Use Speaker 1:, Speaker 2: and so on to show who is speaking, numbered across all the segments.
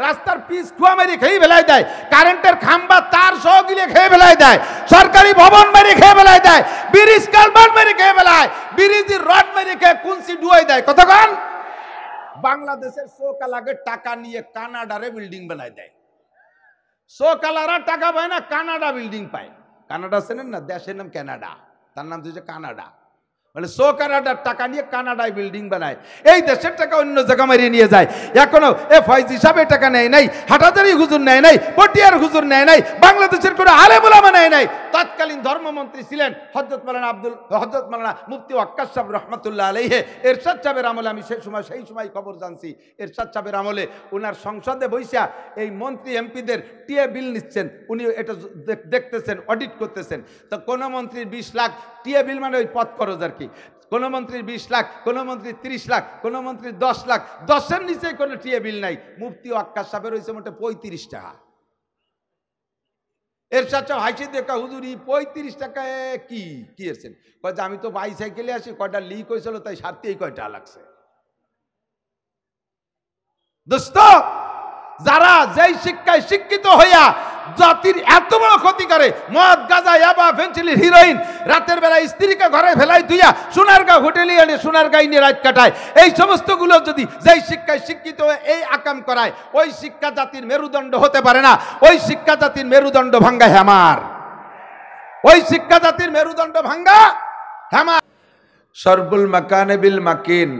Speaker 1: রাস্তার পিচ খুয়া মেরে খেয়ে ফেলাই দেয়, কারেন্টের খাম্বা তার সহ গিলে খেয়ে ফেলাই দেয়, সরকারি ভবন মেরে খেয়ে ফেলাই দেয়, ব্রিজ কালভার্ট মেরে খেয়ে ফেলায়, ব্রিজের রড মেরে খেয়ে কুঞ্চি ডুয়াই দেয়। কতক্ষণ? বাংলাদেশের সোকালাগের টাকা নিয়ে কানাডারে বিল্ডিং বানাই দেয়। সোকালারা টাকা পায় না, কানাডা বিল্ডিং পায়। কানাডা চেনেন না? দেশের নাম কানাডা, তার নাম হচ্ছে কানাডা। মানে সোকানাডার টাকা নিয়ে কানাডায় বিল্ডিং বানায়, এই দেশের টাকা অন্য জায়গা মারিয়ে নিয়ে যায়। এখনো ফয়েজ হিসাবে টাকা নেয় নাই, হাটাজারি হুজুর নেয় নাই, পটিয়ার হুজুর নেয় নাই, বাংলাদেশের কোনো আলেম ওলামা নেয় নাই। তৎকালীন ধর্মমন্ত্রী ছিলেন হযরত মাওলানা মুফতি ওয়াক্কাস সাহেব রহমাতুল্লাহ আলাইহি। এরশাদ সাহেবের আমলে, আমি সেই সময় খবর জানছি, এরশাদ সাহেবের আমলে ওনার সংসদে বৈশা এই মন্ত্রী এমপিদের টিএ বিল নিচ্ছেন, উনি এটা দেখতেছেন, অডিট করতেছেন। তো কোন মন্ত্রীর 20 লাখ টিএ বিল, মানে ওই পদ খরচ আর কি। কোন মন্ত্রীর 20 লাখ, কোন মন্ত্রীর 30 লাখ, কোন মন্ত্রীর 10 লাখ, 10-এর নিচে কোনো টিএ বিল নাই। মুফতি ওয়াক্কাস সাহেবের হয়েছে মোটে 35 টাকা। এরশাদ সাহেব হাসি দেখা, হুজুরি 35 টাকায় কি এসেছেন? কয় আমি তো বাইসাইকেলে আসি, কয়টা লিক হয়েছিল তাই সারতেই কয়টা লাগছে। দোস্ত, যারা যেই শিক্ষায় শিক্ষিত হইয়া জাতির এত বড় ক্ষতি করে, মদ, গাঁজা, ইয়াবা, ফেন্সিডিল, হিরোইন, রাতের বেলা স্ত্রীকে ঘরে ফেলাই তুইয়া সোনারগাঁও হোটেলে এনে সোনারগাঁও নিয়ে রাত কাটায়, এই সমস্তগুলো যদি যেই শিক্ষায় শিক্ষিত হয়ে এই আকাম করায়, ওই শিক্ষা জাতির মেরুদণ্ড হতে পারে না। ওই শিক্ষা জাতির মেরুদণ্ড ভাঙ্গা হেমার, ওই শিক্ষা জাতির মেরুদণ্ড ভাঙ্গা হেমার। সরবুল মাকানে বিল মাকিন,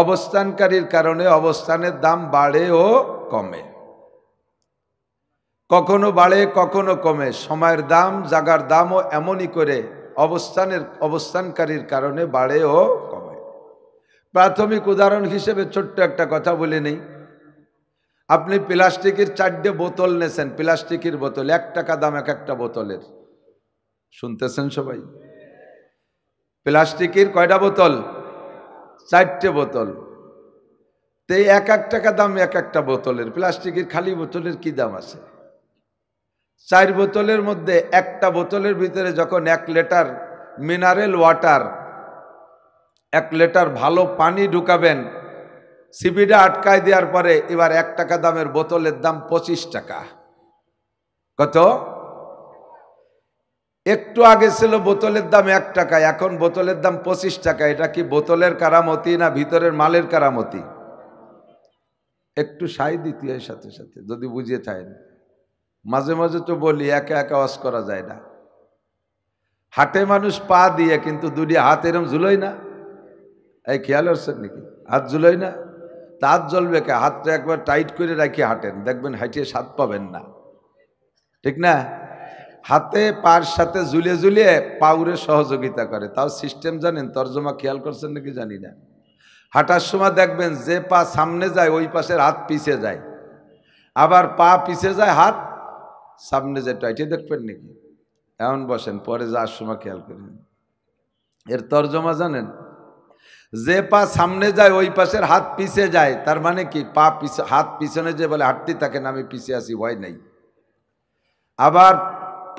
Speaker 1: অবস্থানকারীর কারণে অবস্থানের দাম বাড়ে ও কমে, কখনো বাড়ে কখনো কমে। সময়ের দাম, জায়গার দামও এমনই করে অবস্থানকারীর কারণে বাড়ে ও কমে। প্রাথমিক উদাহরণ হিসেবে ছোট্ট একটা কথা বলে নেই। আপনি প্লাস্টিকের 4টে বোতল নেছেন, প্লাস্টিকের বোতল 1 টাকা দাম এক একটা বোতলের। শুনতেছেন সবাই? প্লাস্টিকের কয়টা বোতল? 4টে বোতল। তো 1 টাকা দাম এক একটা বোতলের। প্লাস্টিকের খালি বোতলের কি দাম আছে? 4 বোতলের মধ্যে একটা বোতলের ভিতরে যখন 1 লিটার মিনারেল ওয়াটার, 1 লিটার ভালো পানি ঢুকাবেন, সিবিটা আটকায় দেওয়ার পরে এবার 1 টাকা দামের বোতলের দাম 25 টাকা। কত? একটু আগে ছিল বোতলের দাম 1 টাকা, এখন বোতলের দাম 25 টাকা। এটা কি বোতলের কারামতি না ভিতরের মালের কারামতি? একটু সাই দিতে হয় সাথে সাথে, যদি বুঝিয়ে থাকেন। মাঝে মাঝে তো বলি একা একা ওয়াজ করা যায় না। হাটে মানুষ পা দিয়ে, কিন্তু 2টি হাত এরম ঝুলোই না। এই খেয়াল হচ্ছে নাকি? হাত ঝুলোই না, তা হাত জ্বলবে কে? হাতটা একবার টাইট করে রাখি হাঁটেন, দেখবেন হাঁটিয়ে স্বাদ পাবেন না, ঠিক না? হাতে পার সাথে ঝুলিয়ে ঝুলিয়ে পাউরে সহযোগিতা করে। তাও সিস্টেম জানেন? তর্জমা খেয়াল করছেন নাকি জানি না। হাঁটার সময় দেখবেন যে পা সামনে যায় ওই পাশের হাত পিছে যায়, আবার পা পিছে যায় হাত সামনে যায়। টাইটে দেখবেন নাকি? এমন বসেন, পরে যাওয়ার সময় খেয়াল করেন। এর তর্জমা জানেন? যে পা সামনে যায় ওই পাশের হাত পিছে যায়, তার মানে কি? পা পিছে, হাত পিছনে যে বলে হাঁটতে থাকেন আমি পিছে আসি, ভয় নেই। আবার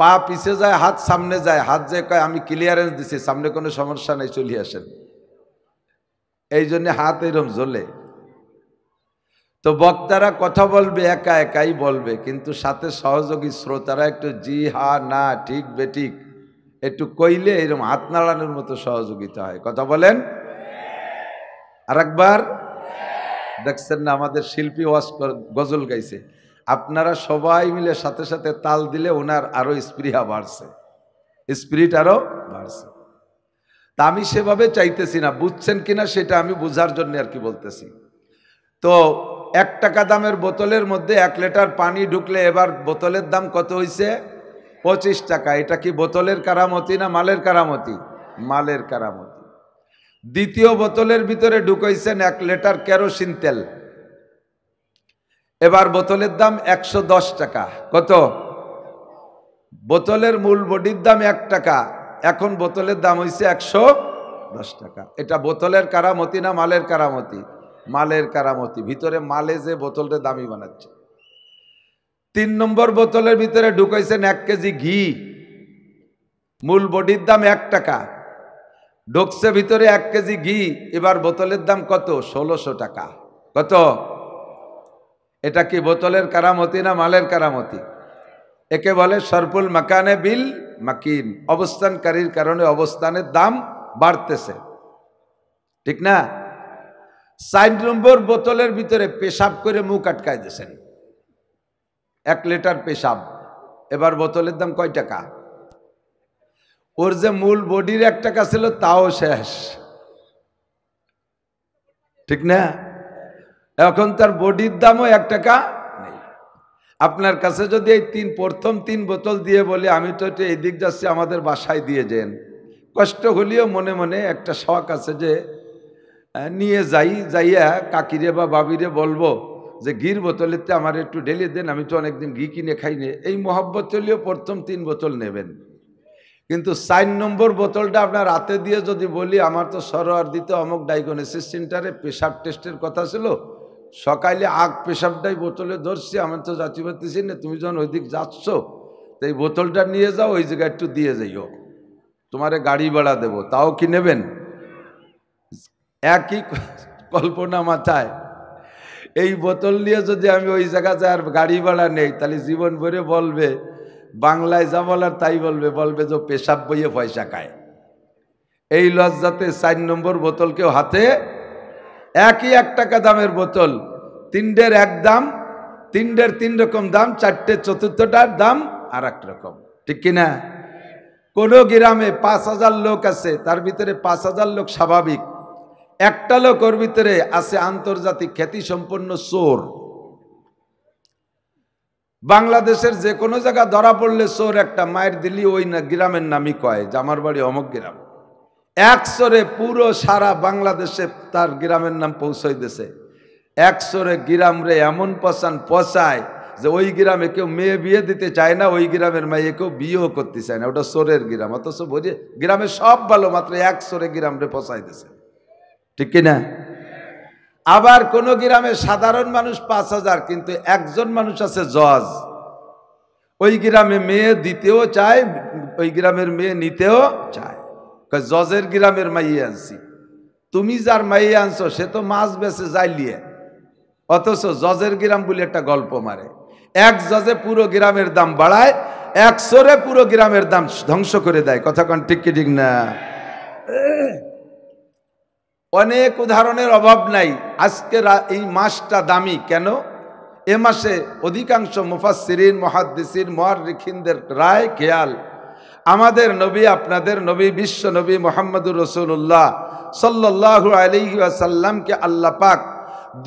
Speaker 1: পা পিছে যায় হাত সামনে যায়, হাত যে কয় আমি ক্লিয়ারেন্স দিছি, সামনে কোনো সমস্যা নেই, চলে আসেন। এই জন্য হাত এরম জ্বলে। তো বক্তারা কথা বলবে একা একাই বলবে, কিন্তু সাথে সহযোগী শ্রোতারা একটু জি হা না ঠিক বেঠিক একটু কইলে এরকম হাত নাড়ানোর মতো সহযোগিতা হয়। কথা বলেন? আরেকবার দেখছেন না আমাদের শিল্পী গজল গাইছে, আপনারা সবাই মিলে সাথে সাথে তাল দিলে ওনার আরো স্পৃহা বাড়ছে, স্পিরিট আরো বাড়ছে। তা আমি সেভাবে চাইতেছি না, বুঝছেন কিনা সেটা আমি বুঝার জন্য আর কি বলতেছি। তো 1 টাকা দামের বোতলের মধ্যে 1 লিটার পানি ঢুকলে এবার বোতলের দাম কত হয়েছে? 25 টাকা। এটা কি বোতলের কারামতি না মালের কারামতি? মালের কারামতি। দ্বিতীয় বোতলের ভিতরে ঢুকাইছেন 1 লিটার কেরোসিন তেল, এবার বোতলের দাম 110 টাকা। কত? বোতলের মূল বডির দাম 1 টাকা, এখন বোতলের দাম হয়েছে 110 টাকা। এটা বোতলের কারামতি না মালের কারামতি? মালের কারামতি। ভিতরে মালে যে বোতলটা দামি বানাচ্ছে। 3 নম্বর বোতলের ভিতরে ঢুকাইছেন 1 কেজি ঘি, মূল বডির দাম 1 টাকা, ঢুকছে ভিতরে 1 কেজি ঘি, এবার বোতলের দাম কত? 1600 টাকা। কত? এটা কি বোতলের কারামতি না মালের কারামতি? একে বলে সরফুল মাকানে বিল মাকিন, অবস্থানকারীর কারণে অবস্থানের দাম বাড়তেছে, ঠিক না? 4 নম্বর বোতলের ভিতরে পেশাব করে মুখ আটকায় দিয়েছেন, 1 লিটার পেশাব। এবার বোতলের দাম কয় টাকা? ওর যে মূল বডির 1 টাকা ছিল তাও শেষ, ঠিক না? এখন তার বডির দামও 1 টাকা নেই। আপনার কাছে যদি এই প্রথম 3 বোতল দিয়ে বলি আমি তো এই দিক যাচ্ছি, আমাদের বাসায় দিয়ে যান, কষ্ট হলেও মনে মনে একটা শখ আছে যে নিয়ে যাইয়া কাকিরে বা বাবিরে বলবো যে ঘির বোতলেতে আমার একটু ঢেলে দেন, আমি তো অনেকদিন ঘি কিনে খাইনি। এই মহব্বত হলেও প্রথম 3 বোতল নেবেন। কিন্তু 4 নম্বর বোতলটা আপনার রাতে দিয়ে যদি বলি আমার তো সরোয়ার দিতে অমুক ডায়াগনোসিস সেন্টারে পেশাব টেস্টের কথা ছিল, সকালে পেশাবটাই বোতলে ধরছি, আমি তো যাচ্ছি পারতেছি না, তুমি যখন ওই দিক যাচ্ছ তো এই বোতলটা নিয়ে যাও, ওই জায়গায় একটু দিয়ে যাইও, তোমারে গাড়ি ভাড়া দেবো, তাও কি নেবেন? একই কল্পনা মাথায়, এই বোতল নিয়ে যদি আমি ওই জায়গা যাই আর গাড়ি ভাড়া নেই, তাহলে জীবন ভরে বলবে, বাংলায় যা বলার তাই বলবে যে পেশাব বইয়ে পয়সা খায়। এই লজ্জাতে 4 নম্বর বোতল কেউ হাতে, একই 1 টাকা দামের বোতল, 3টের 1 দাম, 3টের 3 রকম দাম, 4টে 4র্থটার দাম আর 1 রকম, ঠিক কিনা? কোন গ্রামে 5000 লোক আছে, তার ভিতরে 5000 লোক স্বাভাবিক, একটা লোক ওর ভিতরে আছে আন্তর্জাতিক খ্যাতি সম্পন্ন চোর। বাংলাদেশের যে কোনো জায়গা ধরা পড়লে চোর একটা মায়ের দিলি ওই না গ্রামের নামই কয় যে আমার বাড়ি অমুক গ্রাম। 1 চোরে পুরো সারা বাংলাদেশে তার গ্রামের নাম পৌঁছাই দিয়েছে। 1 চোরে গ্রাম রে এমন পচায় যে ওই গ্রামে কেউ মেয়ে বিয়ে দিতে চায় না, ওই গ্রামের মেয়ে কেউ বিয়েও করতে চায় না, ওটা চোরের গ্রাম। অথচ বোঝে গ্রামে সব ভালো, মাত্র 1 চোরে গ্রাম রে পচাই দিয়েছে, ঠিক কিনা? আবার কোন গ্রামে সাধারণ মানুষ 5000, কিন্তু একজন মানুষ আছে জজ, ওই গ্রামে মেয়ে দিতেও চায়, ওই গ্রামের মেয়ে নিতেও চায়। জজের গ্রামের মাইয়ে আনছি, তুমি যার মাইয়ে আনছো সে তো মাছ বেচে যাইলিয়ে, অথচ জজের গ্রাম বলে একটা গল্প মারে। 1 জজে পুরো গ্রামের দাম বাড়ায়, 1 চোরে পুরো গ্রামের দাম ধ্বংস করে দেয়। কথা কোন ঠিক কি ঠিক না? অনেক উদাহরণের অভাব নাই। আজকের এই মাসটা দামি কেন? এ মাসে অধিকাংশ মুফাসসিরিন, মুহাদ্দিসিন, মুআররিখিনদের রায় খেয়াল, আমাদের নবী, আপনাদের নবী, বিশ্ব নবী মুহাম্মদুর রাসূলুল্লাহ সাল্লাল্লাহু আলাইহি ওয়াসাল্লামকে আল্লাহ পাক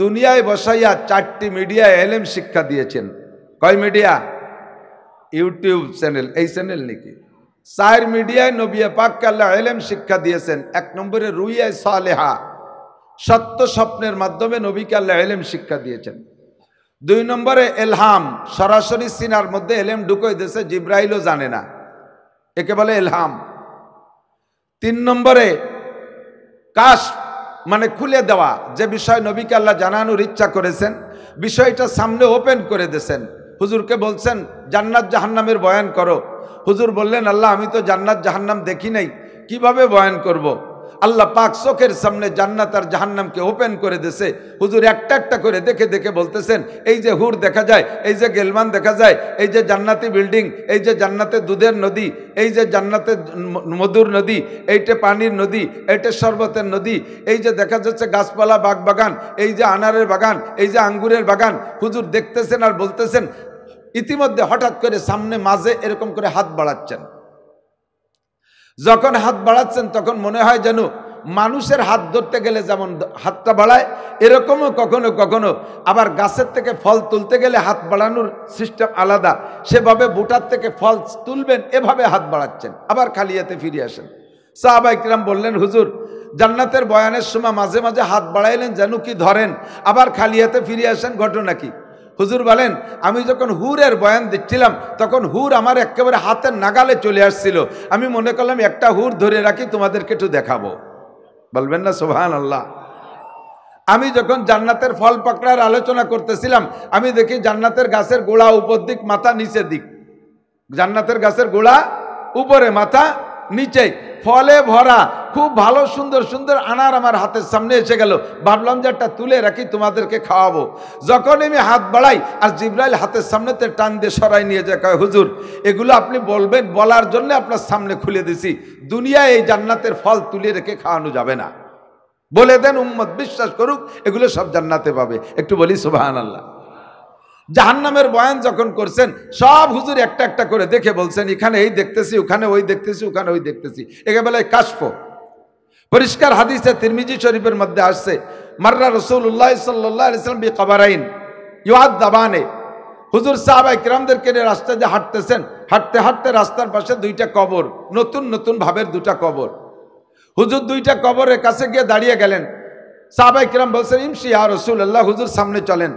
Speaker 1: দুনিয়ায় বসাইয়া 4টি মিডিয়ায় ইলম শিক্ষা দিয়েছেন। কয় মিডিয়া? ইউটিউব চ্যানেল, এই চ্যানেল নাকি 4 মিডিয়ায় নবী পাককে আল্লাহ ইলম শিক্ষা দিয়েছেন। 1 নম্বরে রুইয়া সালেহা, সত্য স্বপ্নের মাধ্যমে নবীকে আল্লাহ ইলম শিক্ষা দিয়েছেন। 2 নম্বরে ইলহাম, সরাসরি সিনার মধ্যে ইলম ঢুকিয়ে দিয়েছে, জিব্রাইলও জানে না, একে বলে ইলহাম। 3 নম্বরে কাশ, মানে খুলে দেওয়া, যে বিষয় নবীকে আল্লাহ জানানোর ইচ্ছা করেছেন বিষয়টা সামনে ওপেন করে দিয়েছেন। হুজুরকে বলছেন জান্নাত জাহান্নামের বয়ান করো, হুজুর বললেন আল্লাহ আমি তো জান্নাত জাহান্নাম দেখি নাই, কিভাবে বয়ান করব? আল্লাহ পাক চোখের সামনে জান্নাত আর জাহান্নামকে ওপেন করে দিয়েছে। হুজুর একটা একটা করে দেখে দেখে বলতেছেন এই যে হুর দেখা যায়, এই যে গেলমান দেখা যায়, এই যে জান্নাতি বিল্ডিং, এই যে জান্নাতে দুধের নদী, এই যে জান্নাতে মধুর নদী, এইটা পানির নদী, এইটা শরবতের নদী, এই যে দেখা যাচ্ছে গাছপালা, বাগ বাগান, এই যে আনারের বাগান, এই যে আঙ্গুরের বাগান। হুজুর দেখতেছেন আর বলতেছেন। ইতিমধ্যে হঠাৎ করে সামনে মাঝে এরকম করে হাত বাড়াচ্ছেন। যখন হাত বাড়াচ্ছেন তখন মনে হয় যেন মানুষের হাত ধরতে গেলে যেমন হাতটা বাড়ায়, এরকমও কখনো কখনো আবার গাছের থেকে ফল তুলতে গেলে হাত বাড়ানোর সিস্টেম আলাদা, সেভাবে বুটার থেকে ফল তুলবেন এভাবে হাত বাড়াচ্ছেন, আবার খালি হাতে ফিরে আসেন। সাহাবা ইকরাম বললেন হুজুর জান্নাতের বয়ানের সময় মাঝে মাঝে হাত বাড়াইলেন যেন কি ধরেন, আবার খালি হাতে ফিরে আসেন, ঘটনা কি? হুজুর বলেন আমি যখন হুরের বয়ান দিচ্ছিলাম তখন হুর আমার একেবারে হাতের নাগালে চলে আসছিল, আমি মনে করলাম একটা হুর ধরে রাখি তোমাদেরকে একটু দেখাবো। বলবেন না সুবহানাল্লাহ? আমি যখন জান্নাতের ফল পাকড়ার আলোচনা করতেছিলাম আমি দেখি জান্নাতের গাছের গোড়া উপর দিক, মাথা নিচের দিক, জান্নাতের গাছের গোড়া উপরে, মাথা নিচে ফলে ভরা খুব ভালো সুন্দর সুন্দর আনার আমার হাতের সামনে এসে গেল। ভাবলাম যে একটা তুলে রাখি, তোমাদেরকে খাওয়াবো। যখন আমি হাত বাড়াই আর জিব্রাইল হাতের সামনেতে টান দিয়ে সরাই নিয়ে যায়, কয় হুজুর এগুলো আপনি বলবেন, বলার জন্য আপনার সামনে খুলে দিছি, দুনিয়ায় এই জান্নাতের ফল তুলে রেখে খাওয়ানো যাবে না, বলে দেন উম্মত বিশ্বাস করুক, এগুলো সব জান্নাতে পাবে। একটু বলি সুবহানাল্লাহ। জাহান্নামের বয়ান যখন করছেন সব হুজুর একটা একটা করে দেখে বলছেন, এখানে এই দেখতেছি, ওখানে ওই দেখতেছি, ওখানে ওই দেখতেছি। একে বলে কাশফ। পরিষ্কার হাদিসে তিরমিজি শরীফের মধ্যে আসছে, মাররা রাসূলুল্লাহ সাল্লাল্লাহু আলাইহি ওয়াসাল্লাম বিকবরাইন ইউআদাবানে। হুজুর সাহাবায়ে কিরামদেরকে নিয়ে রাস্তায় যে হাঁটতেছেন, হাঁটতে হাঁটতে রাস্তার পাশে দুইটা কবর, নতুন নতুন ভাবের দুটা কবর। হুজুর দুইটা কবরের কাছে গিয়ে দাঁড়িয়ে গেলেন। সাহাবায়ে কিরাম বলছেন, ইমশি ইয়া রাসূলুল্লাহ, হুজুর সামনে চলেন।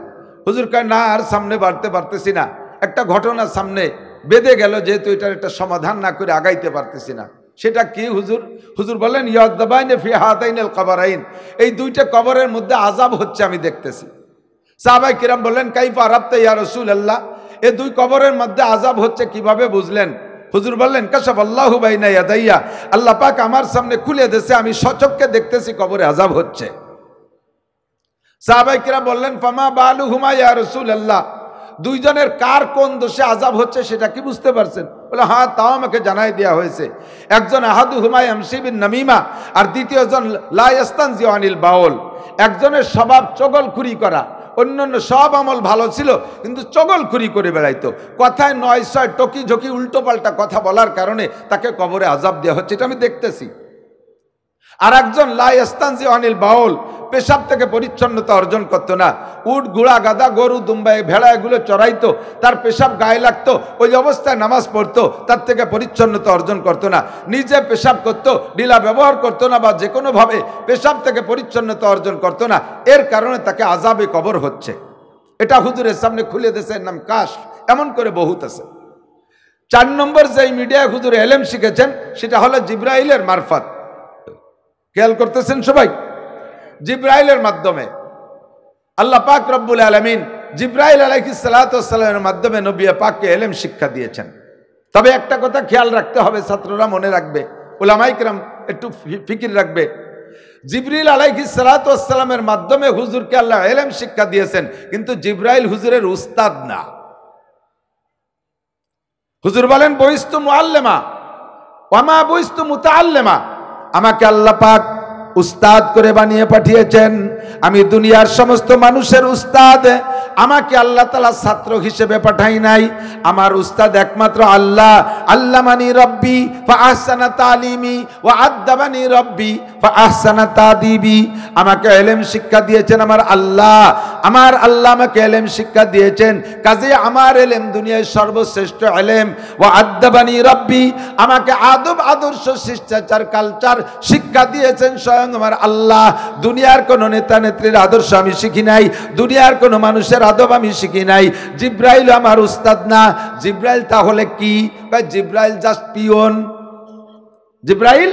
Speaker 1: হুজুর কয় না, আর সামনে বাড়তে পারতেছি না, একটা ঘটনা সামনে বেঁধে গেল, যেহেতু এটার একটা সমাধান না করে আগাইতে পারতেছি না। সেটা কি হুজুর? হুজুর বলেন, ইয়াদাবাইনে ফি হাতাইনিল কবরাইন, এই দুইটা কবরের মধ্যে আযাব হচ্ছে আমি দেখতেছি। সাহাবায়ে কিরাম বললেন, কাইফা আরাফতা ইয়া রাসূলুল্লাহ, এই দুই কবরের মধ্যে আযাব হচ্ছে কিভাবে বুঝলেন? হুজুর বললেন, কাশাফাল্লাহু বাইনা ইয়াদাইয়া, আল্লাহ পাক আমার সামনে খুলে দিয়েছে, আমি সচক্ষে দেখতেছি কবরে আযাব হচ্ছে। সাহাবায়ে কিরাম বললেন, ফামা বালুহুমা ইয়া রাসূলুল্লাহ, দুইজনের কার কোন দোষে আযাব হচ্ছে সেটা কি বুঝতে পারছেন? বলে হ্যাঁ, তাও আমাকে জানাই দেওয়া হয়েছে। একজন আহাদুহুমা ইয়ামশি বিন নামিমা, আর দ্বিতীয়জন লা ইয়াস্তানজি আনিল বাউল। একজনের স্বভাব চগলখুরি করা, অন্যান্য সব আমল ভালো ছিল কিন্তু চগলখুরি করে বেড়াইতো, কথায় নয় ছয় টকি ঝকি উল্টো পাল্টা কথা বলার কারণে তাকে কবরে আযাব দেওয়া হচ্ছে, এটা আমি দেখতেছি। আর একজন লা ইয়াস্তানজি আনিল বাউল, পেশাব থেকে পরিচ্ছন্নতা অর্জন করতো না। উট ঘোড়া গাদা গরু দুম্বা ভেড়া এগুলো চড়াইতো, তার পেশাব গায়ে লাগতো, ওই অবস্থায় নামাজ পড়তো, তার থেকে পরিচ্ছন্নতা অর্জন করতো না। নিজে পেশাব করতো, ঢিলা ব্যবহার করতো না, বা যে কোনোভাবে পেশাব থেকে পরিচ্ছন্নতা অর্জন করতো না, এর কারণে তাকে আযাবে কবর হচ্ছে। এটা হুজুরের সামনে খুলে দিয়েছে, নাম কাশফ। এমন করে বহুত আছে। 4 নম্বর যে মিডিয়ায় হুজুর এলেম শিখেছেন সেটা হলো জিব্রাইলের মারফত। খেয়াল করতেছেন সবাই? জিব্রাইলের মাধ্যমে আল্লাহ পাক রব্বুল আলামিন জিব্রাইল আলাইহিস সালাতু ওয়াস সালামের মাধ্যমে নবী পাককে ইলম শিক্ষা দিয়েছেন। তবে একটা কথা খেয়াল রাখতে হবে, ছাত্ররা মনে রাখবে, উলামায়ে কিরাম একটু ফিকির রাখবে। জিবরিল আলাইহিস সালাতু ওয়াস সালামের মাধ্যমে হুজুরকে আল্লাহ ইলম শিক্ষা দিয়েছেন, কিন্তু জিব্রাইল হুজুরের উস্তাদ না। হুজুর বলেন, বইস্তু মুআল্লিমা ওয়া মা বইস্তু মুতাআল্লিমা, আমাকে আল্লাহ পাক উস্তাদ করে বানিয়ে পাঠিয়েছেন, আমি দুনিয়ার সমস্ত মানুষের উস্তাদ, আমাকে আল্লাহ তাআলা ছাত্র হিসেবে পাঠাই নাই। আমার উস্তাদ একমাত্র আল্লাহ। আল্লামানি রব্বি ফা আহসানা তালিমি ওয়া আদ্দাবানি রব্বি ফা আহসানা তাদিবি, আমাকে ইলম শিক্ষা দিয়েছেন আমার আল্লাহ। আমার আল্লাহ আমাকে ইলম শিক্ষা দিয়েছেন, কাজে আমার ইলম দুনিয়ার সর্বশ্রেষ্ঠ ইলম। ওয়া আদ্দাবানি রব্বি, আমাকে আদব আদর্শ শিষ্টাচার কালচার শিক্ষা দিয়েছেন স্বয়ং আমার আল্লাহ। দুনিয়ার কোন নেতা নেত্রীর আদর্শ আমি শিখি নাই, দুনিয়ার কোন মানুষের আদব আমি শিখি নাই। জিব্রাইল আমার উস্তাদ না। জিব্রাইল তাহলে কি? জিব্রাইল জাস্ট পিয়ন। জিব্রাইল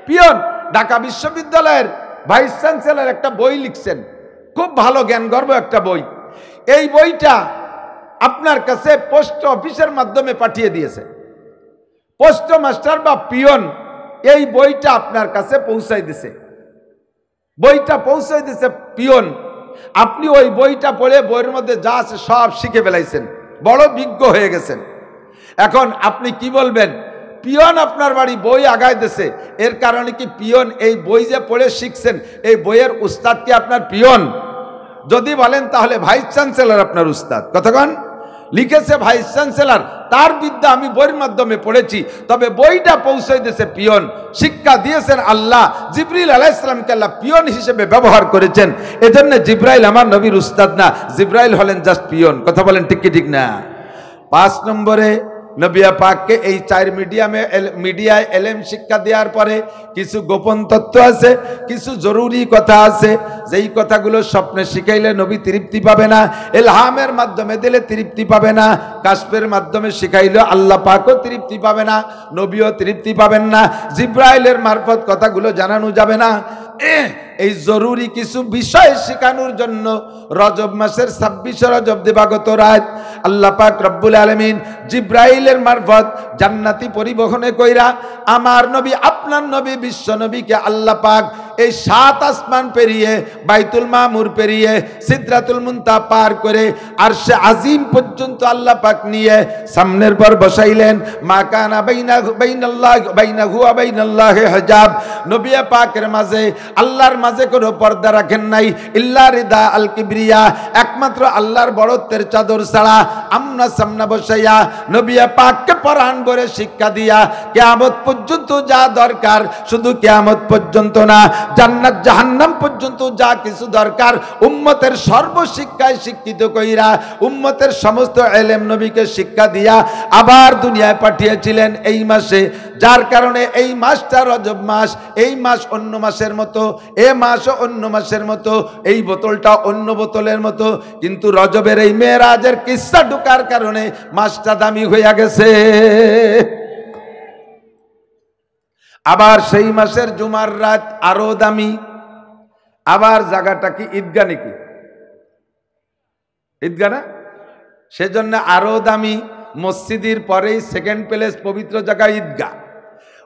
Speaker 1: পিয়ন। ঢাকা বিশ্ববিদ্যালয়ের ভাইস চ্যান্সেলর একটা বই লিখছেন, খুব ভালো জ্ঞানগর্ভ একটা বই। এই বইটা আপনার কাছে পোস্ট অফিসের মাধ্যমে পাঠিয়ে দিয়েছে। পোস্ট মাস্টার বা পিয়ন এই বইটা আপনার কাছে পৌঁছাই দিছে। বইটা পৌঁছাই দিছে পিয়ন। আপনি ওই বইটা পড়ে বইয়ের মধ্যে যা আছে সব শিখে ফেলাইছেন, বড় বিজ্ঞ হয়ে গেছেন। এখন আপনি কি বলবেন? পিয়ন আপনার বাড়ি বই আগায় দিছে, এর কারণে কি পিয়ন এই বই যে পড়ে শিখছেন এই বইয়ের উস্তাদ কি আপনার পিয়ন? যদি বলেন তাহলে ভাইস চ্যান্সেলর আপনার উস্তাদ। কতক্ষণ লিখেছে ভাইস চ্যান্সেলর, তার বিদ্যা আমি বইয়ের মাধ্যমে পড়েছি, তবে বইটা পৌঁছে দিয়েছে পিয়ন, শিক্ষা দিয়েছেন আল্লাহ। জিবরিল আলাইহিস সালামকে আল্লাহ পিয়ন হিসেবে ব্যবহার করেছেন, এজন্য জিব্রাইল আমার নবীর উস্তাদ না, জিব্রাইল হলেন জাস্ট পিয়ন। কথা বলেন ঠিক কি ঠিক না? 5 নম্বরে নবী পাককে এই 4 মিডিয়ায় এলেম শিক্ষা দেওয়ার পরে কিছু গোপন তত্ত্ব আছে, কিছু জরুরি কথা আছে, যেই কথাগুলো স্বপ্নে শিখাইলে নবী তৃপ্তি পাবে না, ইলহামের মাধ্যমে দিলে তৃপ্তি পাবে না, কাশফের মাধ্যমে শিখাইলে আল্লাহ পাকও তৃপ্তি পাবে না, নবীও তৃপ্তি পাবেন না, জিব্রাইলের মারফত কথাগুলো জানানো যাবে না। এই জরুরি কিছু বিষয় শেখানোর জন্য রজব মাসের 26 রজব দিবাগত রাত আল্লাহ পাক রব্বুল আলামিন জিব্রাইলের মারফত জান্নাতি পরিবহনে কইরা আমার নবী আপনার নবী বিশ্ব নবীকে আল্লাহ পাক এই 7 আসমান পেরিয়ে বাইতুল মামুর পেরিয়ে সিদরাতুল মুনতাহা পার করে আরশে আজিম পর্যন্ত আল্লাহ পাক নিয়ে সামনের পর বসাইলেন। মা কানা বাইনাহু ওয়া বাইনাল্লাহি হিজাব, নবী পাকের মাঝে আল্লাহর মাঝে কোনো পর্দা রাখেন নাই, ইল্লা রিদা আল কিবরিয়া, একমাত্র আল্লাহর বড়ত্বের চাদর ছাড়া আমনা সামনা বসাইয়া নবী পাককে পরাণ ভরে শিক্ষা দিয়া কিয়ামত পর্যন্ত যা দরকার, শুধু কিয়ামত পর্যন্ত না, জান্নাত জাহান্নাম পর্যন্ত যা কিছু দরকার উম্মতের সর্বশিক্ষায় শিক্ষিত কইরা উম্মতের সমস্ত ইলম নবীকে শিক্ষা দিয়া আবার দুনিয়ায় পাঠিয়েছিলেন এই মাসে। যার কারণে এই মাসটা রজব মাস, এই মাস অন্য মাসের মতো, এ মাসও অন্য মাসের মতো, এই বোতলটা অন্য বোতলের মতো, কিন্তু রজবের এই মেরাজের কিস্সা ঢোকার কারণে মাসটা দামি হইয়া গেছে। আবার সেই মাসের জুমার রাত আরো দামি। আবার জায়গাটা কি ঈদগাহ নাকি? ঈদগাহ না? সেজন্য আরো দামি। মসজিদের পরেই সেকেন্ড প্লেস পবিত্র জায়গা ঈদগাহ।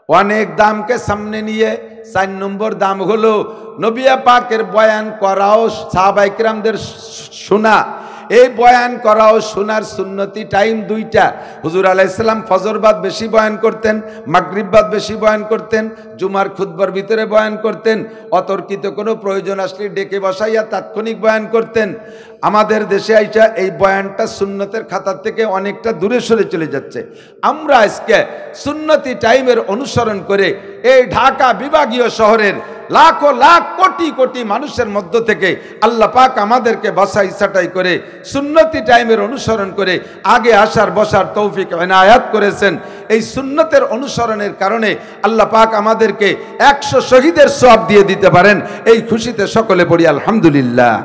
Speaker 1: অনেক দামকে সামনে নিয়ে 4 নম্বর দাম হলো নবী পাকের বয়ান করাও সাহাবায়ে কিরামদের শোনা। এই বয়ান করাও শোনার সুন্নতি টাইম 2টা। হুজুর আলাইহিস সালাম ফজর বাদ বেশি বয়ান করতেন, মাগরিব বাদ বেশি বয়ান করতেন, জুমার খুতবার ভিতরে বয়ান করতেন, অতর্কিত কোনো প্রয়োজন আসলে ডেকে বসাইয়া তাৎক্ষণিক বয়ান করতেন। আমাদের দেশে আইসা এই বয়ানটা সুন্নতের খাতার থেকে অনেকটা দূরে সরে চলে যাচ্ছে। আমরা আজকে সুন্নতি টাইমের অনুসরণ করে এই ঢাকা বিভাগীয় শহরের লাখো লাখ কোটি কোটি মানুষের মধ্য থেকে আল্লাহ পাক আমাদেরকে বাছাই ছাঁটাই করে সুন্নতি টাইমের অনুসরণ করে আগে আসার বসার তৌফিক ইনায়াত করেছেন। এই সুন্নতের অনুসরণের কারণে আল্লাহ পাক আমাদেরকে 100 শহীদের সওয়াব দিয়ে দিতে পারেন। এই খুশিতে সকলে পড়ি আলহামদুলিল্লাহ।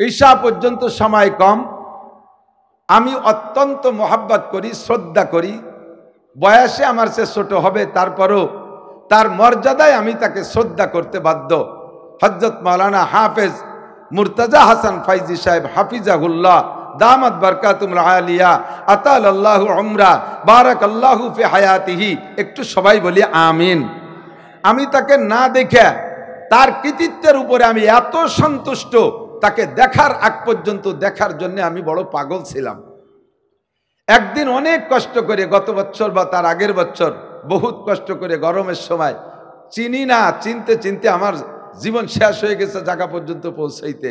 Speaker 1: ঈশা পর্যন্ত সময় কম। আমি অত্যন্ত মোহাব্বত করি, শ্রদ্ধা করি। বয়সে আমার সে ছোট হবে, তারপরও তার মর্যাদায় আমি তাকে শ্রদ্ধা করতে বাধ্য। হযরত মাওলানা হাফেজ মুর্তজা হাসান ফাইজি সাহেব হাফিজাহুল্লাহ দামাত বারকাতুল আলিয়া আতালাল্লাহু উমরা বারাকাল্লাহু ফি হায়াতিহি। একটু সবাই বলি আমিন। আমি তাকে না দেখে তার কৃতিত্বের উপরে আমি এত সন্তুষ্ট, তাকে দেখার আগ পর্যন্ত দেখার জন্য আমি বড় পাগল ছিলাম। একদিন অনেক কষ্ট করে, গত বছর বা তার আগের বছর বহুত কষ্ট করে গরমের সময়, চিনি না, চিনতে চিনতে আমার জীবন শেষ হয়ে গেছে জায়গা পর্যন্ত পৌঁছাইতে।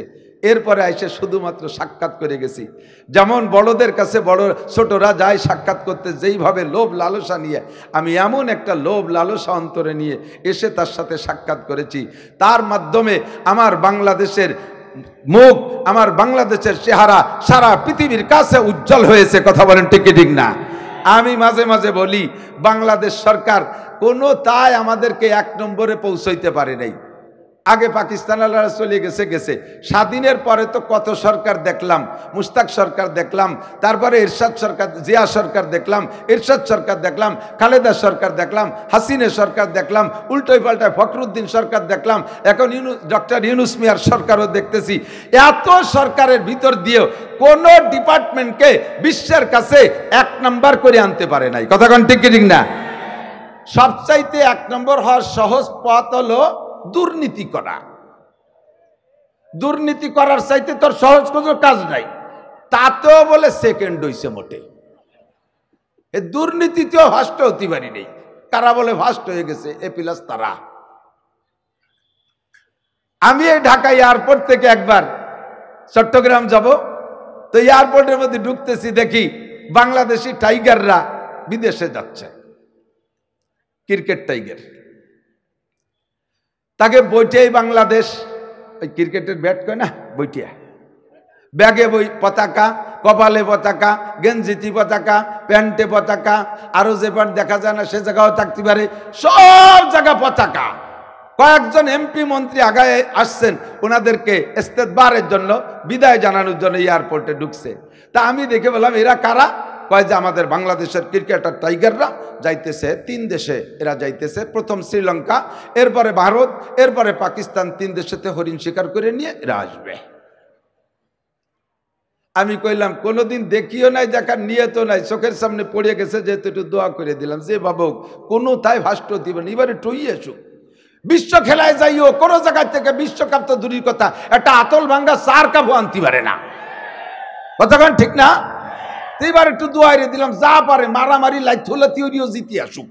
Speaker 1: এরপরে এসে শুধুমাত্র সাক্ষাৎ করে গেছি। যেমন বড়দের কাছে বড় ছোটরা যায় সাক্ষাৎ করতে, যেইভাবে লোভ লালসা নিয়ে, আমি এমন একটা লোভ লালসা অন্তরে নিয়ে এসে তার সাথে সাক্ষাৎ করেছি। তার মাধ্যমে আমার বাংলাদেশের মুখ, আমার বাংলাদেশের চেহারা সারা পৃথিবীর কাছে উজ্জ্বল হয়েছে। কথা বলেন ঠিক ঠিক না? আমি মাঝে মাঝে বলি বাংলাদেশ সরকার কোনো তাই আমাদেরকে 1 নম্বরে পৌঁছাইতে পারে নাই। আগে পাকিস্তানিরা চলে গেছে, স্বাধীনের পরে তো কত সরকার দেখলাম, মুশতাক সরকার দেখলাম, তারপরে এরশাদ সরকার, জিয়া সরকার দেখলাম, এরশাদ সরকার দেখলাম, খালেদা সরকার দেখলাম, হাসিনা সরকার দেখলাম, উল্টোই পাল্টায় ফখরুদ্দিন সরকার দেখলাম, এখন ডক্টর ইউনূস মিয়ার সরকারও দেখতেছি। এত সরকারের ভিতর দিয়েও কোন ডিপার্টমেন্টকে বিশ্বের কাছে 1 নম্বর করে আনতে পারে নাই। কথা কোন ঠিক ঠিক না? সবচাইতে 1 নম্বর হওয়ার সহজ পথ হলো দুর্নীতি করা। দুর্নীতি করার চাইতে তোর সহজ কোনো কাজ নাই। তাতেও বলে সেকেন্ড হইছে মোটে। এই দুর্নীতিতেও ফার্স্ট হতে পারি নেই। কারা বলে ফার্স্ট হয়ে গেছে? এ প্লাস তারা। আমি এই ঢাকা এয়ারপোর্ট থেকে একবার চট্টগ্রাম যাব, তো এয়ারপোর্টের মধ্যে ঢুকতেছি, দেখি বাংলাদেশি টাইগাররা বিদেশে যাচ্ছে, ক্রিকেট টাইগার। তাকে বইটিয়াই বাংলাদেশ, ওই ক্রিকেটের ব্যাট কয় না, বইটিয়া, ব্যাগে বই পতাকা, কপালে পতাকা, গেঞ্জিতি পতাকা, প্যান্টে পতাকা, আরো যে পার দেখা যায় না সে জায়গাও থাকতে পারে, সব জায়গা পতাকা। কয়েকজন এমপি মন্ত্রী আগায় আসছেন, ওনাদেরকে ইস্তেকবারের জন্য, বিদায় জানানোর জন্য এয়ারপোর্টে ঢুকছে। তা আমি দেখে বললাম এরা কারা? কয় যে আমাদের বাংলাদেশের ক্রিকেটার টাইগাররা যাইতেছে 3 দেশে, এরা যাইতেছে প্রথম শ্রীলঙ্কা, এরপরে ভারত, এরপরে পাকিস্তান, 3 দেশেতে হরিণ শিকার করে নিয়ে এরা আসবে। আমি কইলাম কোনোদিন দেখিও নাই, দেখার নিয়ত নাই, চোখের সামনে পড়ে গেছে, যেহেতু একটু দোয়া করে দিলাম যে বাবু কোনো তাই ভাষ্ট দিবেন, এবারে টুই আসুক, বিশ্ব খেলায় যাইও, কোনো জায়গা থেকে বিশ্বকাপ তো দূরের কথা, একটা আতল ভাঙ্গা 4 কাপও আনতে পারে না, কতক্ষণ ঠিক না? এবার একটু দোয়ারে দিলাম, যা পারে মারামারি লাইথুলা তিউরিও জিতে আসুক,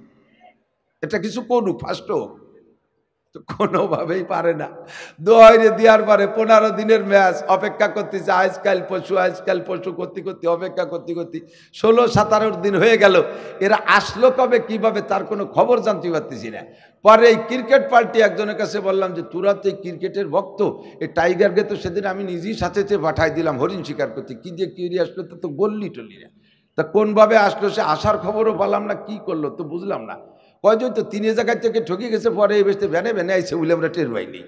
Speaker 1: এটা কিছু করুক, ফার্স্ট হোক, তো কোনোভাবেই পারে না। দোয়ারে দেওয়ার পরে 15 দিনের ম্যাচ অপেক্ষা করতেছে, আজকাল পশু করতে করতে অপেক্ষা করতে করতে 16-17 দিন হয়ে গেল। এরা আসলো কবে কিভাবে তার কোনো খবর জানতে পারতেছি না। পরে এই ক্রিকেট পার্টি একজনের কাছে বললাম যে তোরা তো ক্রিকেটের ভক্ত, এই টাইগারকে তো সেদিন আমি নিজেই সাথে পাঠাই দিলাম হরিণ শিকার করতে, কি যে কিউরি আসলো তো বললি টলি না, তা কোনভাবে আসলো সে আসার খবরও পেলাম না, কি করলো তো বুঝলাম না। কয়জন তো 3 জায়গা থেকে ঠকে গেছে, পরে এই বেশতে ভ্যানে ভ্যানে আইছে বলে আমরা টের পাইনি।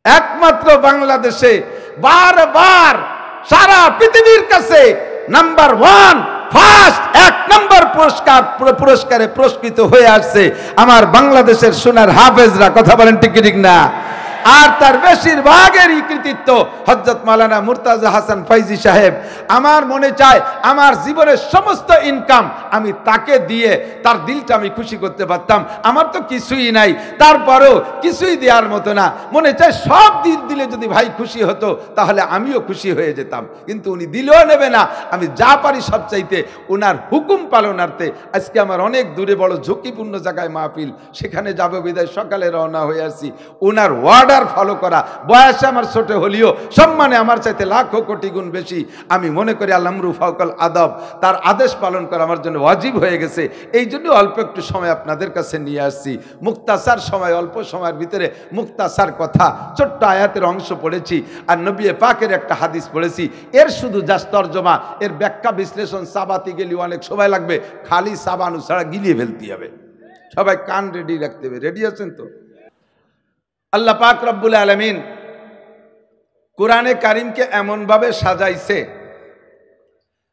Speaker 1: একমাত্র বাংলাদেশে বারবার সারা পৃথিবীর কাছে নাম্বার 1 ফার্স্ট 1 নম্বর পুরস্কারে পুরস্কৃত হয়ে আসছে আমার বাংলাদেশের সোনার হাফেজরা, কথা বলেন ঠিক ঠিক না? আর তার বেশিরভাগেরই কৃতিত্ব হযরত মাওলানা মুর্তাজা হাসান ফাইজি সাহেব। আমার মনে চায় আমার জীবনের সমস্ত ইনকাম আমি তাকে দিয়ে তার দিলটা আমি খুশি করতে পারতাম। আমার তো কিছুই নাই, তারপরেও কিছুই দেওয়ার মতো না, মনে চায় সব দিল দিলে যদি ভাই খুশি হতো তাহলে আমিও খুশি হয়ে যেতাম, কিন্তু উনি দিলেও নেবে না। আমি যা পারি সব চাইতে ওনার হুকুম পালনার্থে আজকে আমার অনেক দূরে বড় ঝুঁকিপূর্ণ জায়গায় মাহফিল, সেখানে যাবো বিদায় সকালে রওনা হয়ে আসছি। ওনার ওয়ার্ডার ফলো করা, বয়সে আমার ছোট হলেও সম্মানে আমার চাইতে লাখো কোটি গুণ বেশি। আমি মনে করি আল-আমরু ফাওকাল আদব, তার আদেশ পালন করা আমার জন্য ওয়াজিব হয়ে গেছে। এই জন্য অল্প একটু সময় আপনাদের কাছে নিয়ে আসছি, মুক্তাসার সময়, অল্প সময়ের ভিতরে মুক্তাসার কথা, ছোট্ট আয়াতের অংশ পড়েছি আর নবী পাকের একটা হাদিস পড়েছি। এর শুধু জাস্ট তর্জমা, এর ব্যাখ্যা বিশ্লেষণ চাবাতে গেলে অনেক সময় লাগবে, খালি চাবানো ছাড়া গিলিয়ে ফেলতে হবে। সবাই কান রেডি রাখতে হবে, রেডি আছেন তো? আল্লাহ পাক রব্বুল আলামিন কোরআনে কারিমকে এমনভাবে সাজাইছে,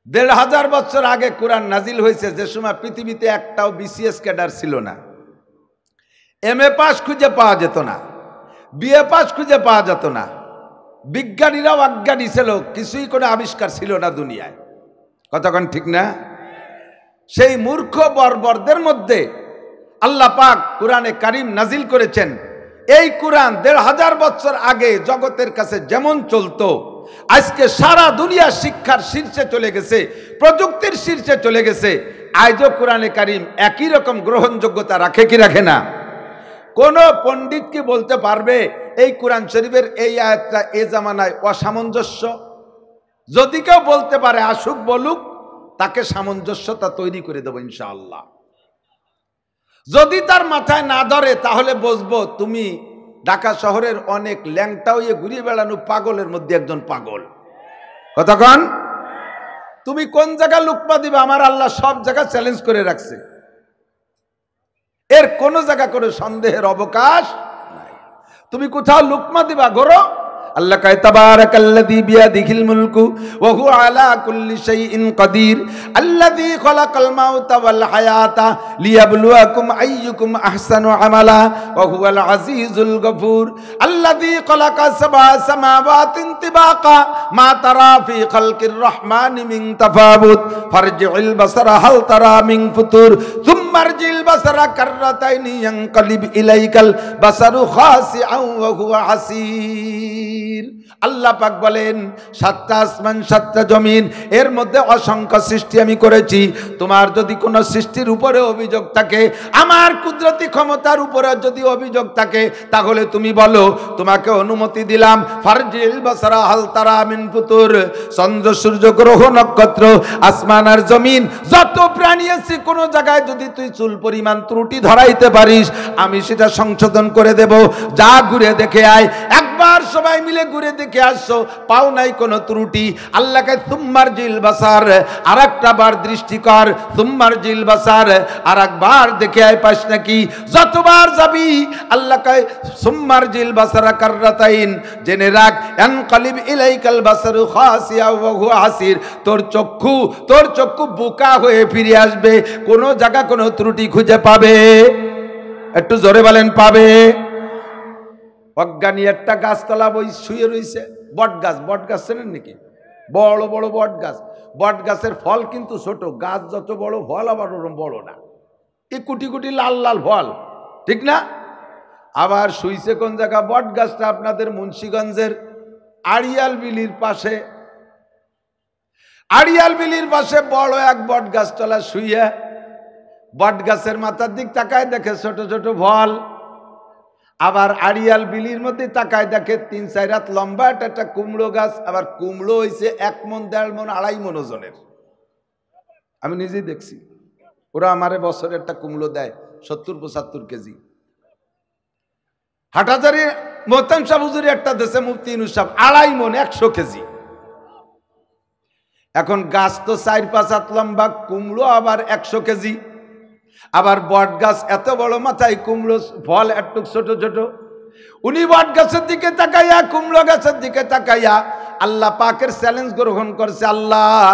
Speaker 1: 1500 বছর আগে কোরআন নাজিল হয়েছে, যে সময় পৃথিবীতে একটাও বিসিএস ক্যাডার ছিল না, এমএ পাস খুঁজে পাওয়া যেত না, বিএ পাস খুঁজে পাওয়া যেত না, বিজ্ঞানীরাও অজ্ঞানী ছিল, কিছুই কোনো আবিষ্কার ছিল না দুনিয়ায়, কতক্ষণ ঠিক না? সেই মূর্খ বর্বরদের মধ্যে আল্লাহ পাক কোরআনে কারিম নাজিল করেছেন। এই কোরআন 1500 বছর আগে জগতের কাছে যেমন চলতো, আজকে সারা দুনিয়া শিক্ষার শীর্ষে চলে গেছে, প্রযুক্তির শীর্ষে চলে গেছে, আজও কোরআনে কারিম একই রকম গ্রহণযোগ্যতা রাখে কি রাখে না? কোন পণ্ডিত কি বলতে পারবে এই কোরআন শরীফের এই আয়াতটা এ জামানায় অসামঞ্জস্য? যদি কেউ বলতে পারে আসুক বলুক, তাকে সামঞ্জস্যতা তৈরি করে দেবো ইনশাআল্লাহ। যদি তার মাথায় না ধরে তাহলে বুঝবো তুমি ঢাকা শহরের অনেক ল্যাংটা হয়ে ঘুরিয়ে বেড়ানো পাগলের মধ্যে একজন পাগল। কতক্ষণ? তুমি কোন জায়গা লুকমা দিবে? আমার আল্লাহ সব জায়গা চ্যালেঞ্জ করে রাখছে, এর কোন জায়গা করে সন্দেহের অবকাশ নাই। তুমি কোথাও লুকমা দিবা গরো, আল্লাহ কয় তাবারাকাল্লাযী বিয়াদিহিল মুলকু ওয়া হুয়া আলা কুল্লি শাইইন কাদির আল্লাযী খালাকাল মাউতা ওয়াল হায়াতা লিয়াবলুয়াকুম আইয়ুকুম আহসানু আমালা ওয়া হুয়াল আজিজুল গফুর আল্লাযী খালাকা সাবআ সামাওয়াতিন তিবাকা মা তারা ফি খালকির রহমানি মিন তাফাবুত ফারজিউল বাসারা হাল তারা মিন ফুতুর থুম্মা আরজিল বাসারা কাররাতাইনি ইয়ানকালিব ইলাইকাল বাসারু খাসিআন ওয়া হুয়া হাসির। আল্লাহ পাক বলেন 7টা আসমান 7টা জমিন, এর মধ্যে অসংখ্য সৃষ্টি আমি করেছি। তোমার যদি কোনো সৃষ্টির উপরে অভিযোগ থাকে, আমার কুদরতি ক্ষমতার উপরে যদি অভিযোগ থাকে, তাহলে তুমি বলো, তোমাকে অনুমতি দিলাম। ফারজিল বাসারা হাল তারা মিন ফুতুর, চন্দ্র সূর্য গ্রহ নক্ষত্র আসমান আর জমিন যত প্রাণী আছে, কোন জায়গায় যদি তুই চুল পরিমাণ ত্রুটি ধরাইতে পারিস, আমি সেটা সংশোধন করে দেব। যা ঘুরে দেখে আয়, একবার একবার সবাই মিলে ঘুরে দেখে আসছো, পাও নাই কোনো ত্রুটি। আল্লাহকে সুম্মার জিল বাসার, আর একটা বার দৃষ্টি কর, সুম্মার জিল বাসার, আর একবার দেখে আয় পাস নাকি। যতবার যাবি আল্লাহকে সুম্মার জিল বাসারা কাররাতাইন, জেনে রাখ আনকালিব ইলাইকাল বাসারু খাসিয়া ওয়া হুয়া হাসির, তোর চক্ষু বোকা হয়ে ফিরে আসবে, কোনো জায়গা কোনো ত্রুটি খুঁজে পাবে। একটু জোরে বলেন পাবে। অজ্ঞানী একটা গাছতলা বই শুয়ে রয়েছে, বট গাছ চেনেন নাকি? বড় বড় বট গাছের ফল কিন্তু ছোট, গাছ যত বড় ফল আবার ওরকম বড় না, এই কুটি কুটি লাল লাল ফল, ঠিক না? আবার শুইছে কোন জায়গা? বট গাছটা আপনাদের মুন্সিগঞ্জের আড়িয়াল বিলির পাশে বড় এক বট গাছতলা শুয়ে, বট গাছের মাথার দিক তাকায় দেখে ছোট ছোট ফল। আবার আড়িয়াল বিলির মধ্যে তাকায় দেখে 3-4 হাত লম্বা একটা কুমড়ো গাছ, আবার কুমড়ো হয়েছে 1 মণ 1.5 মণ 2.5 মণ ওজনের। আমি নিজেই দেখছি, ওরা আমারে বছরে একটা কুমড়ো দেয় 70-75 কেজি। হাটাজারি মোহতাম সাহেব হুজুরি একটা দেশে মুফতি ইউনূস সাহেব 2.5 মণ 100 কেজি। এখন গাছ তো 4-5 হাত লম্বা, কুমড়ো আবার 100 কেজি। আবার বট গাছ এত বড়, মাথায় কুমড়ো, ফল একটু ছোট ছোট। উনি বট গাছের দিকে তাকাইয়া, কুমড়ো গাছের দিকে তাকাইয়া আল্লাহ পাকের চ্যালেঞ্জ গ্রহণ করছে, আল্লাহ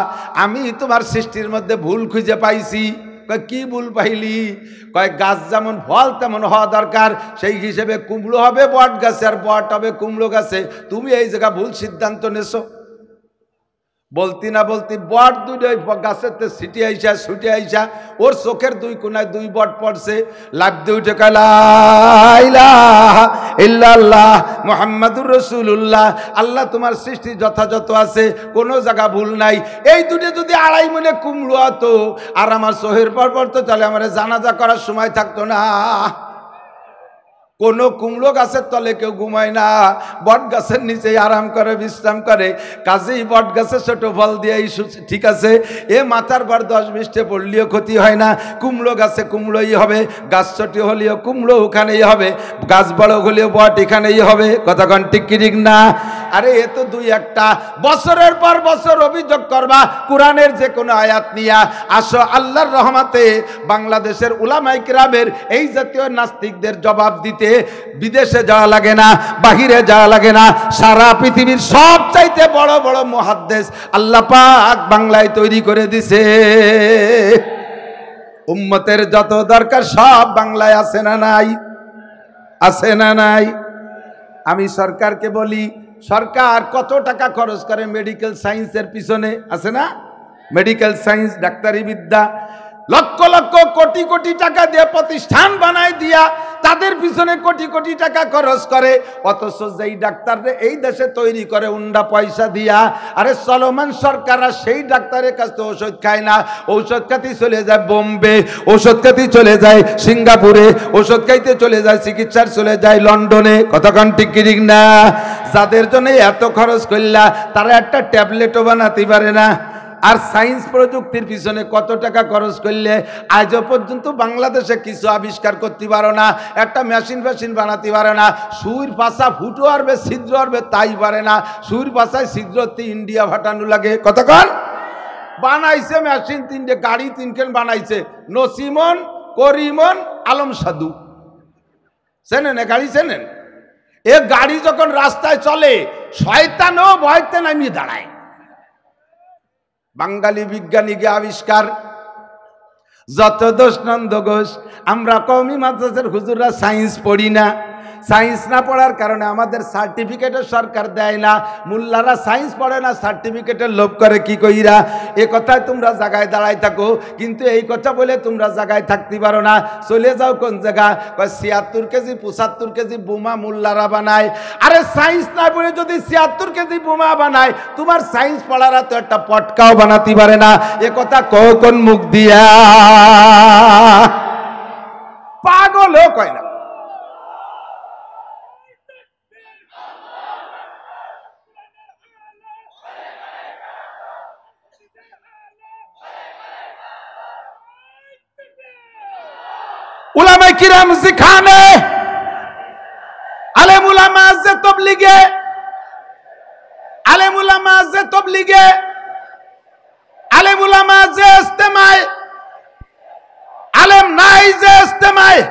Speaker 1: আমি তোমার সৃষ্টির মধ্যে ভুল খুঁজে পাইছি। কয় কি ভুল পাইলি? কয় গাছ যেমন ফল তেমন হওয়া দরকার, সেই হিসেবে কুমড়ো হবে বট গাছে আর বট হবে কুমড়ো গাছে, তুমি এই জায়গা ভুল সিদ্ধান্ত নেছো। বলতি না বলতি বট দুইটাই গাছের ছিটে আইসা ছুটে আইসা ওর চোখের 2 কোনায় 2 বট পড়ছে। লাফ দিয়ে উঠে কয় লা ইলাহা ইল্লাল্লাহ মুহাম্মাদুর রাসূলুল্লাহ, আল্লাহ তোমার সৃষ্টি যথাযথ আছে, কোনো জায়গা ভুল নাই। এই দুটো যদি 2.5 মণে কুমড়ো হতো আর আমার চোখের পর পড়তো, তাহলে আমার জানাজা করার সময় থাকতো না। কোনো কুমড়ো গাছের তলে কেউ ঘুমায় না, বট গাছের নিচে আরাম করে, বিশ্রাম করে। কাজেই বট গাছের ছোট ফল দিয়েই ঠিক আছে, এ মাথার পর 10-20টে পড়লেও ক্ষতি হয় না। কুমড়ো গাছে কুমড়োই হবে, গাছ ছোট হলেও কুমড়ো ওখানেই হবে, গাছ বড় হলেও বট এখানেই হবে। কতক্ষণ ঠিক কি ঠিক না? আরে এ তো 2-1টা, বছরের পর বছর অভিযোগ করবা কোরআনের যে কোনো আয়াত নিয়া। আসো আল্লাহর রহমতে বাংলাদেশের উলামায়ে কিরামের এই জাতীয় নাস্তিকদের জবাব দিতে বিদেশে যাওয়া লাগে না, বাহিরে যাওয়া লাগে না। সারা পৃথিবীর সবচাইতে বড় বড় মুহাদ্দিস আল্লাহ পাক বাংলায় তৈরি করে দিছে। উম্মতের যত দরকার সব বাংলায় আছে না নাই? আছে না নাই? আমি সরকারকে বলি, সরকার কত টাকা খরচ করে মেডিকেল সায়েন্সের পিছনে, আছে না? মেডিকেল সায়েন্স, ডাক্তারি বিদ্যা, লক্ষ লক্ষ কোটি কোটি টাকা দিয়ে প্রতিষ্ঠান বানায় দিয়া তাদের পিছনে কোটি কোটি টাকা খরচ করে। অথচ যেই ডাক্তাররা এই দেশে তৈরি করে উন্ডা পয়সা দিয়া, আরে চলমান সরকাররা সেই ডাক্তারের কাছ থেকে ওষুধ খায় না, ঔষধ খাতি চলে যায় বোম্বে, ওষুধ খাতি চলে যায় সিঙ্গাপুরে, ওষুধ খাইতে চলে যায় চিকিৎসার চলে যায় লন্ডনে। কতক্ষণ ঠিক ঠিক না? যাদের জন্য এত খরচ করলা তারা একটা ট্যাবলেটও বানাতে পারে না। আর সায়েন্স প্রযুক্তির পিছনে কত টাকা খরচ করলে আজও পর্যন্ত বাংলাদেশে কিছু আবিষ্কার করতে পারো না, একটা মেশিন বানাতে পারে না। সুর পাশা ফুটো আরবে, ছিদ্র আরবে, তাই পারে না। সুর পাশায় ছিদ্রতে ইন্ডিয়া ফাটানো লাগে। কতক্ষণ বানাইছে মেশিন 3টে, গাড়ি 3খান বানাইছে, নসিমন, করিমন, আলম সাধু, চেনেন? গাড়ি চেনেন? এ গাড়ি যখন রাস্তায় চলে শয়তানও ভয়তে নামিয়ে দাঁড়ায়। বাঙালি বিজ্ঞানীকে আবিষ্কার। যত দোষ নন্দ ঘোষ, আমরা কওমি মাদ্রাসার হুজুররা সায়েন্স পড়ি না। সায়েন্স না পড়ার কারণে আমাদের সার্টিফিকেটও সরকার দেয় না। মোল্লারা সায়েন্স পড়ে না, সার্টিফিকেটের লোভ করে কি কইরা। এ কথায় তোমরা জায়গায় দাঁড়ায় থাকো, কিন্তু এই কথা বলে তোমরা জায়গায় থাকতে পারো না। চলে যাও কোন জায়গা? 76 কেজি 75 কেজি বোমা মোল্লারা বানায়। আরে সায়েন্স না পড়ে যদি 76 কেজি বোমা বানায়, তোমার সায়েন্স পড়ারা তো একটা পটকাও বানাতে পারে না। এ কথা কোন মুখ দিয়া? পাগলও কয় না। উলামায়ে কিরাম যেখানে, আলেম উলামা আছে তবলিগে, আলেম উলামা আছে তবলিগে, আলেম উলামা যে ইস্তেমায়, আলেম নাই যে ইস্তেমায়,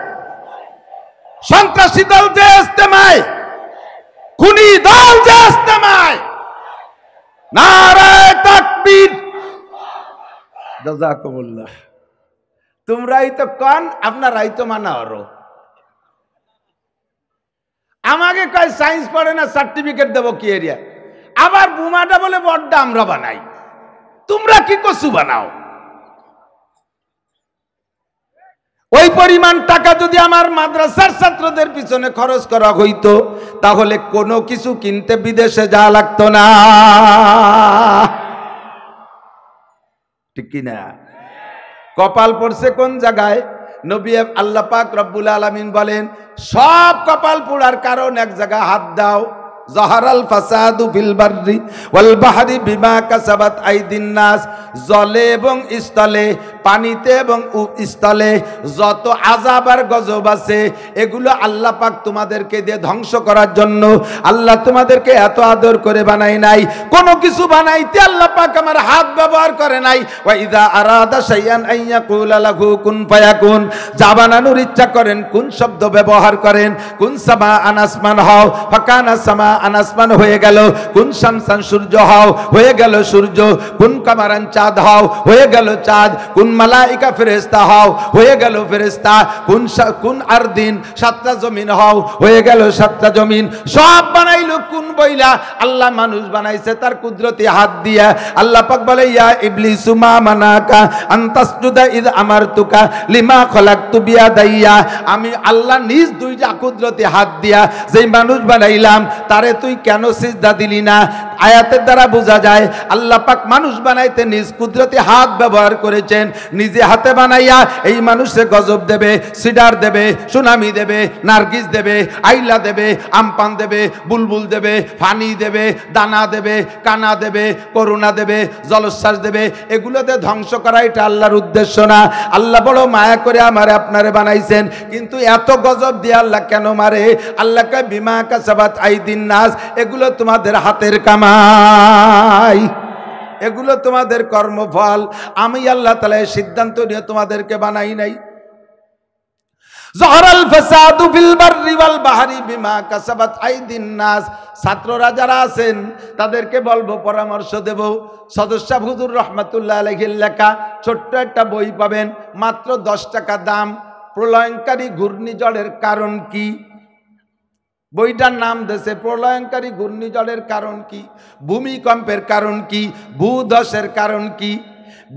Speaker 1: সন্ত্রাসী দল যে ইস্তেমায়, খুনি দল যে ইস্তেমায়, নারায়ে তাকবীর। জাযাকুমুল্লাহ। তোমরাই তো কন, আপনারাই তো মানা হরো। আমাকে কয় সায়েন্স পড়ে না, সার্টিফিকেট দেবো কি এরিয়া, আবার বোমাটা বলে বড্ডা আমরা বানাই। তোমরা কি কসু বানাও? ওই পরিমাণ টাকা যদি আমার মাদ্রাসার ছাত্রদের পিছনে খরচ করা হইতো, তাহলে কোনো কিছু কিনতে বিদেশে যাওয়া লাগতো না, ঠিক কিনা? কপাল পড়ছে কোন জায়গায়? নবী আল্লাহ পাক রব্বুল আলামিন বলেন, সব কপাল পোড়ার কারণ এক জায়গায় হাত দাও। জাহারাল ফাসাদু ফিল বাররি ওয়াল বাহরি বিমা কাসাবাত আইদিন নাস। জলে এবং স্থলে, পানিতে এবং স্থলে যত আযাব আর গজব আছে, এগুলো আল্লাহ পাক তোমাদেরকে দিয়ে ধ্বংস করার জন্য। আল্লাহ তোমাদেরকে এত আদর করে বানাই নাই, কোনো কিছু বানাইতে আল্লাহ পাক আমার হাত ব্যবহার করে নাই। ওয়া ইযা আরাদা শাইআন আইয়াকুলা লাহু কুন ফায়াকুন। যা বানানোর ইচ্ছা করেন কোন শব্দ ব্যবহার করেন। কুন সামা আনাসমান হও, ফাকানা সামা আনাসমান হয়ে গেল। কুন শামসান সূর্য হও, হয়ে গেল সূর্য। কুন কামারান চাঁদ হও, হয়ে গেল চাঁদ। কুন মালাইকা ফেরেশতা হও, হয়ে গেল ফেরেশতা। কুন আরদিন, সাতটা জমিন হও, হয়ে গেল সাতটা জমিন। সব বানাইলো কোন বইলা? আল্লাহ মানুষ বানাইছে তার কুদরতি হাত দিয়া। আল্লাহ পাক বলে, ইয়া ইবলিসু মা মানাকা আন তাসজুদা ইয আমারতুকা লিমা খলাকতু বিয়াদাইয়া। আমি আল্লাহ নিজ দুইটা কুদরতি হাত দিয়া যেই মানুষ বানাইলাম, তারে তুই কেন সিজদা দিলি না? আয়াতের দ্বারা বোঝা যায় আল্লাহ পাক মানুষ বানাইতে নিজ কুদরতি হাত ব্যবহার করেছেন। নিজে হাতে বানাইয়া এই মানুষে গজব দেবে, সিডার দেবে, সুনামি দেবে, নার্গিস দেবে, আইলা দেবে, আমপান দেবে, বুলবুল দেবে, ফানি দেবে, দানা দেবে, কানা দেবে, করুণা দেবে, জলোচ্ছ্বাস দেবে। এগুলোতে ধ্বংস করা এটা আল্লাহর উদ্দেশ্য না। আল্লাহ বড় মায়া করে আমারে আপনারে বানাইছেন, কিন্তু এত গজব দিয়ে আল্লাহ কেন মারে? আল্লাহকে বিমা কাসাবাত আইদিন নাস, এগুলো তোমাদের হাতের কামাই, এগুলো তোমাদের কর্মফল। আমি আল্লাহ তাআলা সিদ্ধান্ত নিয়ে তোমাদেরকে বানাই নাই। জাহারাল ফাসাদু ফিল বাররি ওয়াল বাহরি বিমা কাসাবাত আইদিন নাস। ছাত্ররা যারা আছেন তাদেরকে বলবো, পরামর্শ দেব। সদস্য হুজুর রাহমাতুল্লাহ আলাইহির লেখা ছোট্ট একটা বই পাবেন, মাত্র 10 টাকা দাম। প্রলয়ঙ্কারী ঘূর্ণিঝড়ের কারণ কি? বইটার নাম দেশে প্রলয়ঙ্কারী ঘূর্ণিঝড়ের কারণ কি, ভূমিকম্পের কারণ কি, ভূধসের কারণ কি।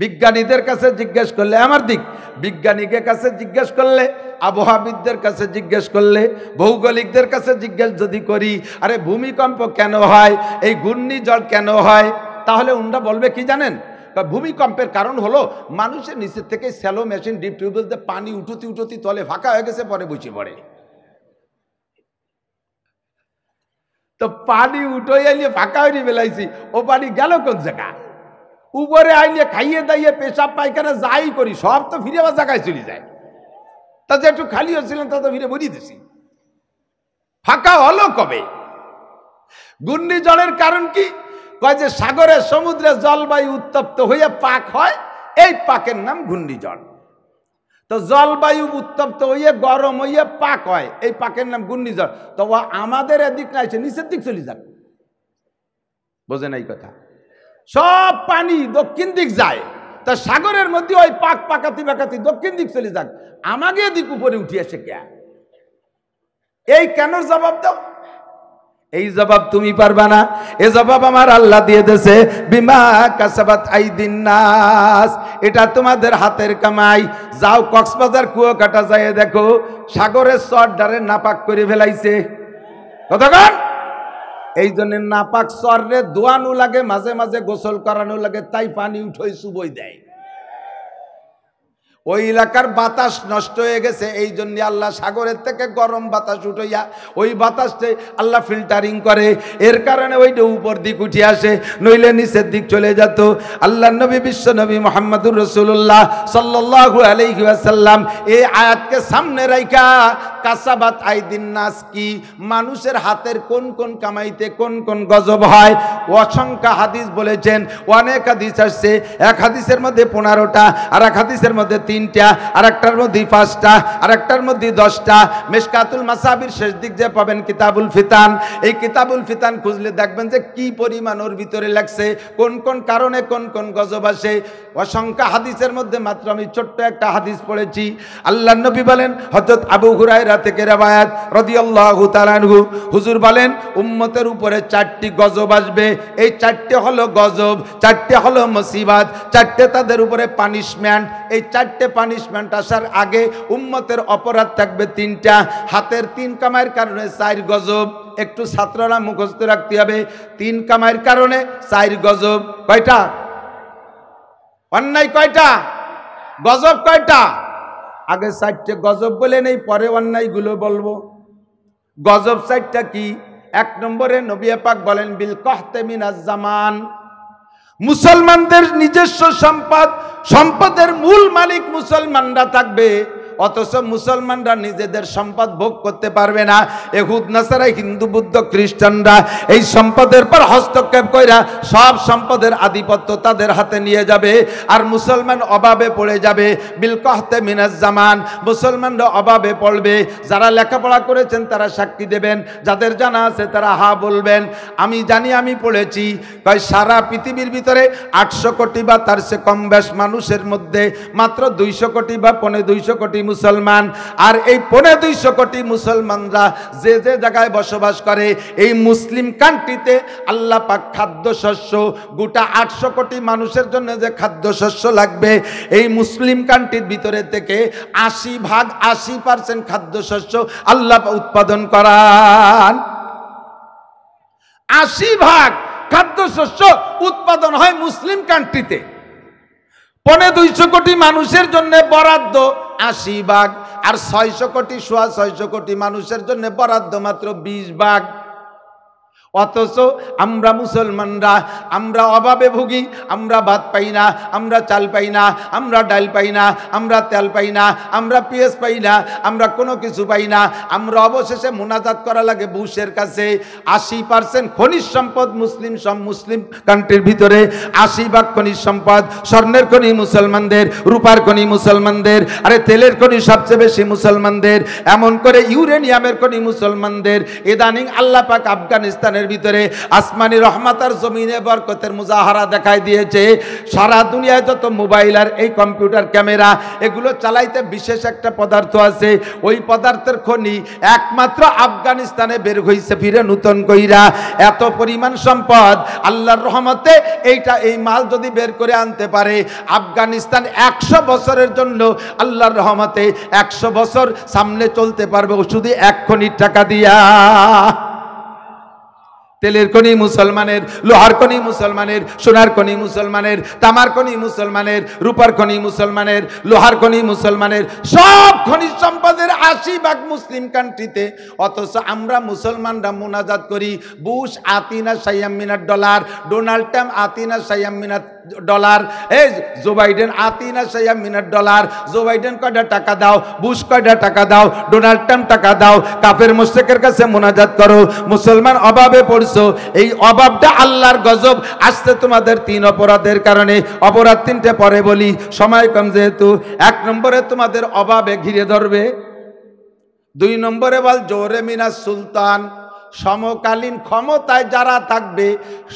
Speaker 1: বিজ্ঞানীদের কাছে জিজ্ঞেস করলে, আমার দিক বিজ্ঞানীদের কাছে জিজ্ঞেস করলে, আবহাওয়াবিদদের কাছে জিজ্ঞেস করলে, ভৌগোলিকদের কাছে জিজ্ঞেস যদি করি, আরে ভূমিকম্প কেন হয়, এই ঘূর্ণিঝড় কেন হয়, তাহলে উনরা বলবে কি জানেন? ভূমিকম্পের কারণ হলো মানুষের নিচের থেকে স্যালো মেশিন, ডিপ টিউবওয়েল দিয়ে পানি উঠতি উঠতি তলে ফাঁকা হয়ে গেছে, পরে বসে পড়ে। তো পানি উঠে আইলে ফাঁকা হয়ে বেলাইছি, ও পানি গেল কোন জায়গা? উপরে আইলে খাইয়ে দাইয়ে পেশাব পায়খানা যাই করি সব তো ফিরে আবার জায়গায় চলে যায়। তাতে একটু খালি হচ্ছিলাম, তা তো ফিরে বলি দিছি। ফাঁকা হলো কবে? ঘূর্ণিঝড়ের কারণ কি? কয় যে সাগরের সমুদ্রে জলবায়ু উত্তপ্ত হয়ে পাক হয়, এই পাকের নাম ঘূর্ণিঝড়। তো জলবায়ু উত্তপ্ত হইয়ে গরম হইয়ে পাক হয়, এই পাকের নাম ঘূর্ণিঝড়। তো আমাদের এদিক না এসে নিচের দিক চলে যাবে, বোঝেন এই কথা? সব পানি দক্ষিণ দিক যায়, তা সাগরের মধ্যে ওই পাক পাকাতি পাকাতি দক্ষিণ দিক চলে যাক, আমাকে এদিক উপরে উঠে আসে কে? এই কেন জবাব দাও? এই জবাব তুমি পারবা না, এই জবাব আমার আল্লাহ দিয়ে দেছে। বিমা কাসাবাত আইদিন নাস, এটা তোমাদের হাতের কামাই। যাও কক্সবাজার কুয়াকাটা যায় দেখো, সাগরের চরডারে নাপাক করে ফেলাইছে। কতক্ষণ? এই জন্য নাপাক চররে দোয়ানো লাগে, মাঝে মাঝে গোসল করানো লাগে, তাই পানি উঠোই চুবই দেয়। ওই এলাকার বাতাস নষ্ট হয়ে গেছে, এই জন্য আল্লাহ সাগরের থেকে গরম বাতাস উঠাইয়া ওই বাতাসটা আল্লাহ ফিল্টারিং করে, এর কারণে ওইটা উপর দিক উঠে আসে, নইলে নিচের দিক চলে যেত। আল্লাহ নবী বিশ্ব নবী মুহাম্মদুর রাসূলুল্লাহ সাল্লাল্লাহু আলাইহি ওয়াসাল্লাম এই আয়াতকে সামনে রাইখা কাসাবাত আইদিন নাস কি, মানুষের হাতের কোন কোন কামাইতে কোন কোন গজব হয় অসংখ্য হাদিস বলেছেন। অনেক হাদিস আসছে, এক হাদিসের মধ্যে 15টা, আর এক হাদিসের মধ্যে 3টা, আর একটার মধ্যে 5টা, আর একটার মধ্যে 10টা। মিশকাতুল মাসাবির শেষ দিক যে পাবেন কিতাবুল ফিতান, এই কিতাবুল ফিতান খুঁজলে দেখবেন যে কি পরিমাণ ওর ভিতরে লাগছে, কোন কোন কারণে কোন কোন গজব আসে। অসংখ্য হাদিসের মধ্যে মাত্র আমি ছোট্ট একটা হাদিস পড়েছি। আল্লাহর নবী বলেন, হযরত আবু হুরায়রা থেকে রওয়ায়াত রাদিয়াল্লাহু তাআলা আনহু, হুজুর বলেন উম্মতের উপরে 4টি গজব আসবে। এই 4টে হলো গজব, 4টে হলো মুসিবত, 4টে তাদের উপরে পানিশমেন্ট। এই 4টে পানিশমেন্ট আসার আগে উম্মতের অপরাধ থাকবে 3টা। হাতের 3 কামাইয়ের কারণে 4 গজব। একটু ছাত্ররা মুখস্থ রাখতে হবে, 3 কামাইয়ের কারণে 4 গজব। কয়টা? অন্যায় কয়টা? গজব কয়টা? আগে 4টে গজব বলে নেই, পরে অন্যায়গুলো বলবো। গজব 4টা কি? 1 নম্বরে নবী পাক বলেন বিল কহতে মিনাজ জামান, মুসলমানদের নিজস্ব সম্পদ, সম্পদের মূল মালিক মুসলমানরা থাকবে, অথচ মুসলমানরা নিজেদের সম্পদ ভোগ করতে পারবে না। ইহুদ নাসারা, হিন্দু বৌদ্ধ খ্রিস্টানরা এই সম্পদের পর হস্তক্ষেপ কইরা সব সম্পদের আধিপত্য তাদের হাতে নিয়ে যাবে, আর মুসলমান অভাবে পড়ে যাবে। বিল কহতে মিনাজ জামান, মুসলমানরা অভাবে পড়বে। যারা লেখাপড়া করেছেন তারা সাক্ষী দেবেন, যাদের জানা আছে তারা হা বলবেন। আমি জানি, আমি পড়েছি, কয় সারা পৃথিবীর ভিতরে 800 কোটি বা তার চেয়ে কম বেশ মানুষের মধ্যে মাত্র 200 কোটি বা 250 কোটি মুসলমান। আর এই 250 কোটি মুসলমানরা যে যে জায়গায় বসবাস করে, এই মুসলিম কান্ট্রিতে আল্লাহ পাক খাদ্যশস্য, গোটা 800 কোটি মানুষের জন্য যে খাদ্যশস্য লাগবে, এই মুসলিম কান্ট্রির ভিতরে থেকে 80% খাদ্যশস্য আল্লাহ উৎপাদন করান। 80% খাদ্যশস্য উৎপাদন হয় মুসলিম কান্ট্রিতে। 250 কোটি মানুষের জন্য বরাদ্দ 80%, আর 600 কোটি, 650 কোটি মানুষের জন্য বরাদ্দ মাত্র 20%। অথচ আমরা মুসলমানরা, আমরা অভাবে ভুগি, আমরা ভাত পাই না, আমরা চাল পাই না, আমরা ডাল পাই না, আমরা তেল পাই না, আমরা পেঁয়াজ পাই না, আমরা কোনো কিছু পাই না। আমরা অবশেষে মুনাজাত করা লাগে বুশের কাছে। 80% খনিজ সম্পদ মুসলিম কান্ট্রির ভিতরে 80% খনিজ সম্পদ। স্বর্ণের খনি মুসলমানদের, রূপার খনি মুসলমানদের, আরে তেলের খনি সবচেয়ে বেশি মুসলমানদের, এমন করে ইউরেনিয়ামের খনি মুসলমানদের। ইদানিং আল্লাহ পাক আফগানিস্তানের ভিতরে আসমানি রহমত আর জমিনে বরকতের মুজাহারা দেখাই দিয়েছে। সারা দুনিয়ায় যত মোবাইল আর এই কম্পিউটার ক্যামেরা, এগুলো চালাইতে বিশেষ একটা পদার্থ আছে, ওই পদার্থের খনি একমাত্র আফগানিস্তানে বের হইছে ফিরে নতুন কইরা। এত পরিমাণ সম্পদ আল্লাহর রহমতে, এই মাল যদি বের করে আনতে পারে, আফগানিস্তান 100 বছরের জন্য আল্লাহর রহমতে 100 বছর সামনে চলতে পারবে শুধু 1 খনির টাকা দিয়া। তেলের খনি মুসলমানের, লোহার খনি মুসলমানের, সোনার খনি মুসলমানের, তামার খনি মুসলমানের, রূপার খনি মুসলমানের, লোহার খনি মুসলমানের, সব খনিজ সম্পদের 80% মুসলিম কান্ট্রিতে। অথচ আমরা মুসলমানরা মুনাজাত করি, বুশ আতিনা সাইয়াম মিনার ডলার, ডোনাল্ড ট্রাম্প আতিনা সাইয়াম মিনার ডলার, এই জো বাইডেন আতিনা সাইয়াম মিনার ডলার। জো বাইডেন কয়টা টাকা দাও, বুশ কয়টা টাকা দাও, ডোনাল্ড ট্রাম্প টাকা দাও, কাফের মুশরিকের কাছে মুনাজাত করো। মুসলমান অভাবে পড়ছে, এই অভাবটা আল্লাহর গজব আসছে তোমাদের 3 অপরাধের কারণে। অপরাধ 3টে পরে বলি, সময় কম যেহেতু। 1 নম্বরে তোমাদের অভাবে ঘিরে ধরবে। 2 নম্বরে বল জোরে মিনাস সুলতান, সমকালীন ক্ষমতায় যারা থাকবে,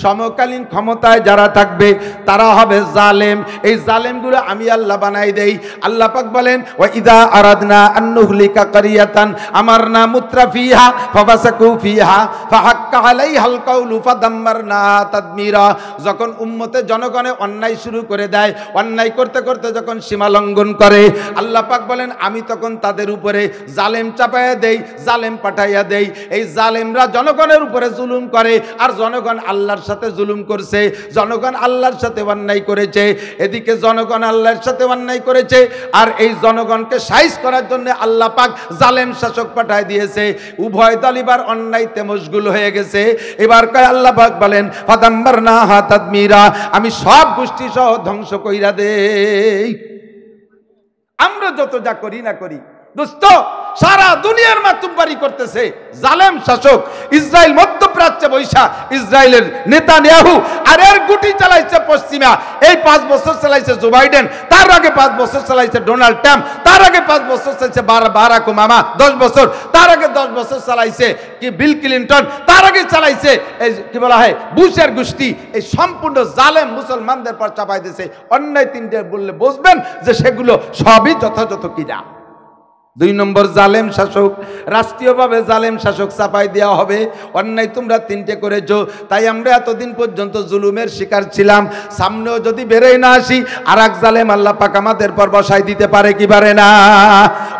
Speaker 1: সমকালীন ক্ষমতায় যারা থাকবে তারা হবে জালেম। এই জালেমগুলো আমি আল্লাহ বানাই দেই। আল্লাহ পাক বলেন ওয়া ইদা আরাদনা আন নুহলিকা কারিয়াতান আমারনা মুত্রাফিহা ফাফাসাকু ফিহা ফাহাক্কা আলাইহাল কাউলু ফাদাম্মারনা তাদমিরা। যখন উম্মতে জনগণে অন্যায় শুরু করে দেয়, অন্যায় করতে করতে যখন সীমা লঙ্ঘন করে, আল্লাহ পাক বলেন আমি তখন তাদের উপরে জালেম চাপাইয়া দেই, জালেম পাঠাইয়া দেই। এই জালেমরা জনগণের উপরে জুলুম করে, আর জনগণ আল্লাহর সাথে জুলুম করছে, জনগণ আল্লাহর সাথে অন্যায় করেছে। এদিকে জনগণ আল্লাহর সাথে অন্যায় করেছে, আর এই জনগণকে সাইজ করার জন্য আল্লাহ পাক জালেম শাসক পাঠায় দিয়েছে। উভয় দল এবার অন্যায়তে মশগুল হয়ে গেছে। এবার কয় আল্লাহ পাক বলেন ফাদাম্বারনাহা তাদমিরা, আমি সব গোষ্ঠী সহ ধ্বংস কইরা দেই। আমরা যত যা করি না করি দোস্ত, সারা দুনিয়ার মাতুব্বারি করতেছে জালেম শাসক। ইসরায়েল মধ্যপ্রাচ্যে বৈশা ইসরায়েলের নেতানিয়াহু, আর এর গুটি চালাইছে পশ্চিমা। এই 5 বছর চালাইছে জো বাইডেন, তার আগে 5 বছর চালাইছে ডোনাল্ড ট্রাম্প, তার আগে 5 বছর চালাইছে বারাক ওবামা 10 বছর, তার আগে 10 বছর চালাইছে কি বিল ক্লিনটন, তার আগে চালাইছে এই কি বলা হয় বুশের গোষ্ঠী। এই সম্পূর্ণ জালেম মুসলমানদের পর চাপাই দিয়েছে। অন্যায় তিনটে বললে বুঝবেন যে সেগুলো সবই যথাযথ কিনা। 2 নম্বর জালেম শাসক, রাষ্ট্রীয়ভাবে জালেম শাসক চাপাই দেওয়া হবে। অন্যায় তোমরা 3টে করেছো, তাই আমরা এতদিন পর্যন্ত জুলুমের শিকার ছিলাম। সামনেও যদি বেরোই না আসি, আর এক জালেম আল্লাহ পাক আমাদের পর বসাই দিতে পারে কি পারে না?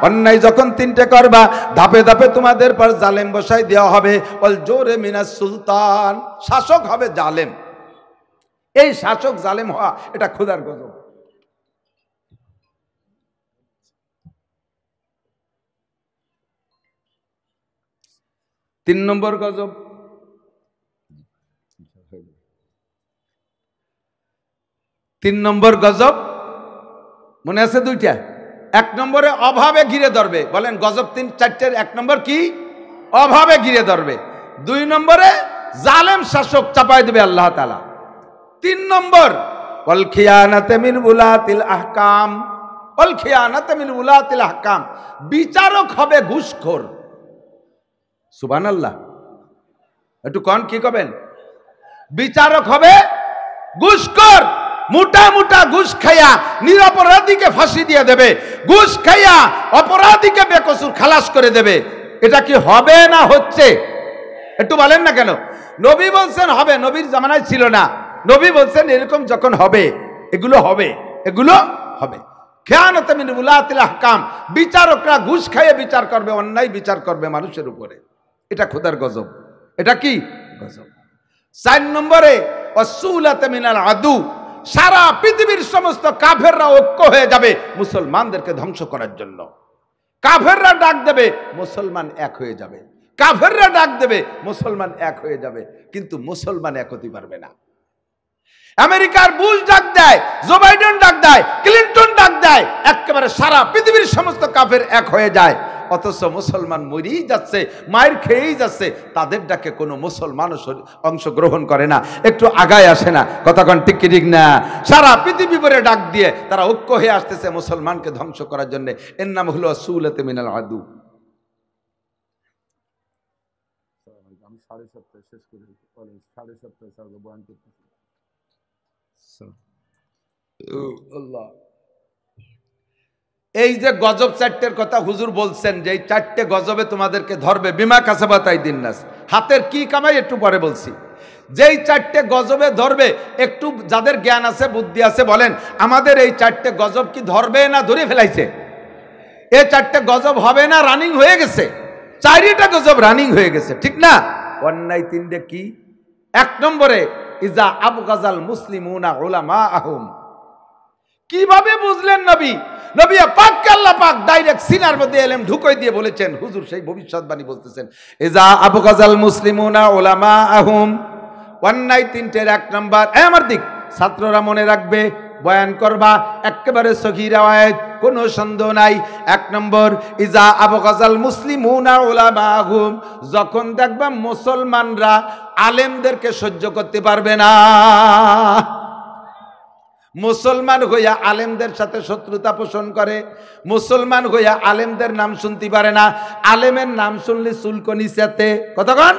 Speaker 1: অন্যায় যখন 3টে করবা, ধাপে ধাপে তোমাদের পর জালেম বসাই দেওয়া হবে। অল জোরে মিনাস সুলতান, শাসক হবে জালেম। এই শাসক জালেম হওয়া এটা খোদার গজব। 3 নম্বর গজব, 3 নম্বর গজব মনে আছে 2টা। 1 নম্বরে অভাবে ঘিরে ধরবে। বলেন গজব 3-4টের 1 নম্বর কি? অভাবে ঘিরে ধরবে। 2 নম্বরে জালেম শাসক চাপাই দেবে আল্লাহ তাআলা। 3 নম্বর ওয়াল খিয়ানাতে মিন উলাতিল আহকাম, ওয়াল খিয়ানাতে মিন উলাতিল আহকাম, বিচারক হবে ঘুষখোর। সুবহানাল্লাহ, একটু কোন কি করবেন? বিচারক হবে ঘুষখোর। মোটা মোটা ঘুষ খাইয়া নিরপরাধীকে ফাঁসি দিয়ে দেবে, ঘুষ খাইয়া অপরাধীকে বেকসুর খালাস করে দেবে। এটা কি হবে না হচ্ছে? একটু বলেন না কেন? নবী বলছেন হবে, নবীর জামানায় ছিল না। নবী বলছেন এরকম যখন হবে এগুলো হবে, এগুলো হবে। খিয়ানাতে মিন উলাতিল আহকাম, বিচারকরা ঘুষ খাইয়ে বিচার করবে, অন্যায় বিচার করবে মানুষের উপরে। এটা খোদার গজব। এটা কি গজব? 4 নম্বরে ওয়াসুলাতে মিনাল আদু, সারা পৃথিবীর সমস্ত কাফেররা ঐক্য হয়ে যাবে মুসলমানদেরকে ধ্বংস করার জন্য। কাফেররা ডাক দেবে, মুসলমান এক হয়ে যাবে। কাফেররা ডাক দেবে, মুসলমান এক হয়ে যাবে। কিন্তু মুসলমান এক হতে পারবে না। আমেরিকার বুশ ডাক দেয়, জো বাইডেন ডাক দেয়, ক্লিনটন ডাক দেয়, একেবারে সারা পৃথিবীর সমস্ত কাফের এক হয়ে যায়। অথচ মুসলমান মরেই যাচ্ছে, মায়ের খেয়েই যাচ্ছে। তাদের ডাকে কোনো মুসলমান অংশগ্রহণ করে না, একটু আগায় আসে না। কতক্ষণ ঠিক কি ঠিক না? সারা পৃথিবী ভরে ডাক দিয়ে তারা ঐক্য হয়ে আসতেছে মুসলমানকে ধ্বংস করার জন্য। এর নাম হলো সুলাতে মিনাল আদু। আমি 7:30 শেষ করে 7:30 বয়ান করতেছি। এই যে গজব 4টের কথা হুজুর বলছেন, যে এই 4টে গজবে তোমাদেরকে ধরবে। বিমা কাসাবাতাই দিননাস, হাতের কি কামাই একটু পরে বলছি। যেই 4টে গজবে ধরবে, একটু যাদের জ্ঞান আছে বুদ্ধি আছে বলেন আমাদের এই 4টে গজব কি ধরবে না ধরে ফেলাইছে? এই 4টে গজব হবে না রানিং হয়ে গেছে? 4টা গজব রানিং হয়ে গেছে, ঠিক না? অন্যায় 3টে কি? 1 নম্বরে ইজা আবগাজাল মুসলিমুনা উলামাআহুম। কিভাবে বুঝলেন নবী? নবী পাককে আল্লাহ পাক ডাইরেক্ট সিনার মধ্যে এলেম ঢুকাই দিয়ে বলেছেন, হুজুর সেই ভবিষ্যৎবাণী বলতেছেন, ইজা আবগাজাল মুসলিমুনা উলামাআহুম। অন্যায় 3টের 1 নম্বর, আমার দিক ছাত্ররা মনে রাখবে, বয়ান করবা একেবারে সহি রিওয়ায়াত, কোনো সন্দেহ নাই। 1 নম্বর ইজা আবগাজাল মুসলিমুনা উলামাহুম, যখন দেখবা মুসলমানরা আলেমদেরকে সহ্য করতে পারবে না, মুসলমান হইয়া আলেমদের সাথে শত্রুতা পোষণ করে, মুসলমান হইয়া আলেমদের নাম শুনতে পারে না, আলেমের নাম শুনলে চুলকনি চেতে, কতক্ষণ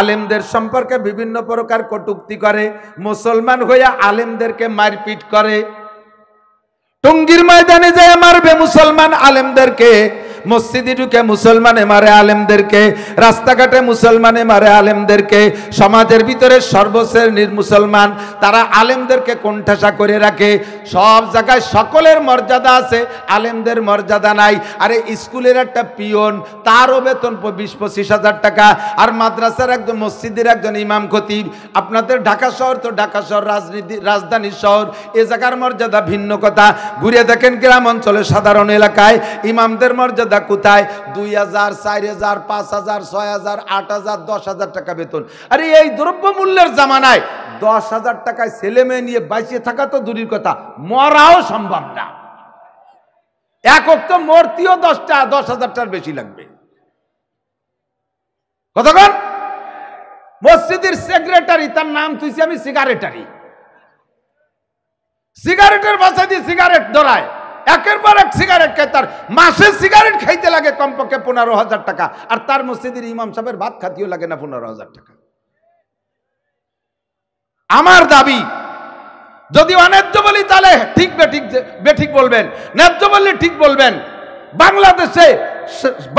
Speaker 1: আলেমদের সম্পর্কে বিভিন্ন প্রকার কটূক্তি করে, মুসলমান হইয়া আলেমদেরকে মারপিট করে, টঙ্গীর ময়দানে যায় মারবে মুসলমান আলেমদেরকে, মসজিদে ঢুকে মুসলমানে মারে আলেমদেরকে, রাস্তাঘাটে মুসলমানে মারে আলেমদেরকে, সমাজের ভিতরে সর্বশ্রেণীর মুসলমান তারা আলেমদেরকে কোণঠাসা করে রাখে। সব জায়গায় সকলের মর্যাদা আছে, আলেমদের মর্যাদা নাই। আরে স্কুলের একটা পিয়ন, তারও বেতন 20-25 হাজার টাকা, আর মাদ্রাসার একজন মসজিদের একজন ইমাম খতিব। আপনাদের ঢাকা শহর তো ঢাকা শহর রাজধানী শহর, এ জায়গার মর্যাদা ভিন্ন কথা। ঘুরে দেখেন গ্রাম অঞ্চলে সাধারণ এলাকায় ইমামদের মর্যাদা কোথায়? 2000, 4000, 5000, 6000, 8000, 10,000 টাকা বেতন। আরে এই দ্রব্য মূল্যের জামানায় 10,000 টাকায় ছেলে মেয়ে নিয়ে বাইচে থাকা তো দূরের কথা, মরাও সম্ভব না। এক ওয়াক্ত মরতেও 10,000 টাকার বেশি লাগবে। কতক্ষণ? মসজিদের সেক্রেটারি, তার নাম তুইছি আমি সিগারেটারি, সিগারেটের বাসা দিয়ে সিগারেট ধরায়, একের পর এক সিগারেট খায়, তার মাসে সিগারেট খাইতে লাগে কমপক্ষে 15,000 টাকা, আর তার মসজিদের ইমাম সাহেবের ভাত খাতিও লাগে না 15,000 টাকা। আমার দাবি, যদি অন্যায্য বলি তাহলে ঠিক বেঠিক বলবেন, ন্যায্য বললে ঠিক বলবেন।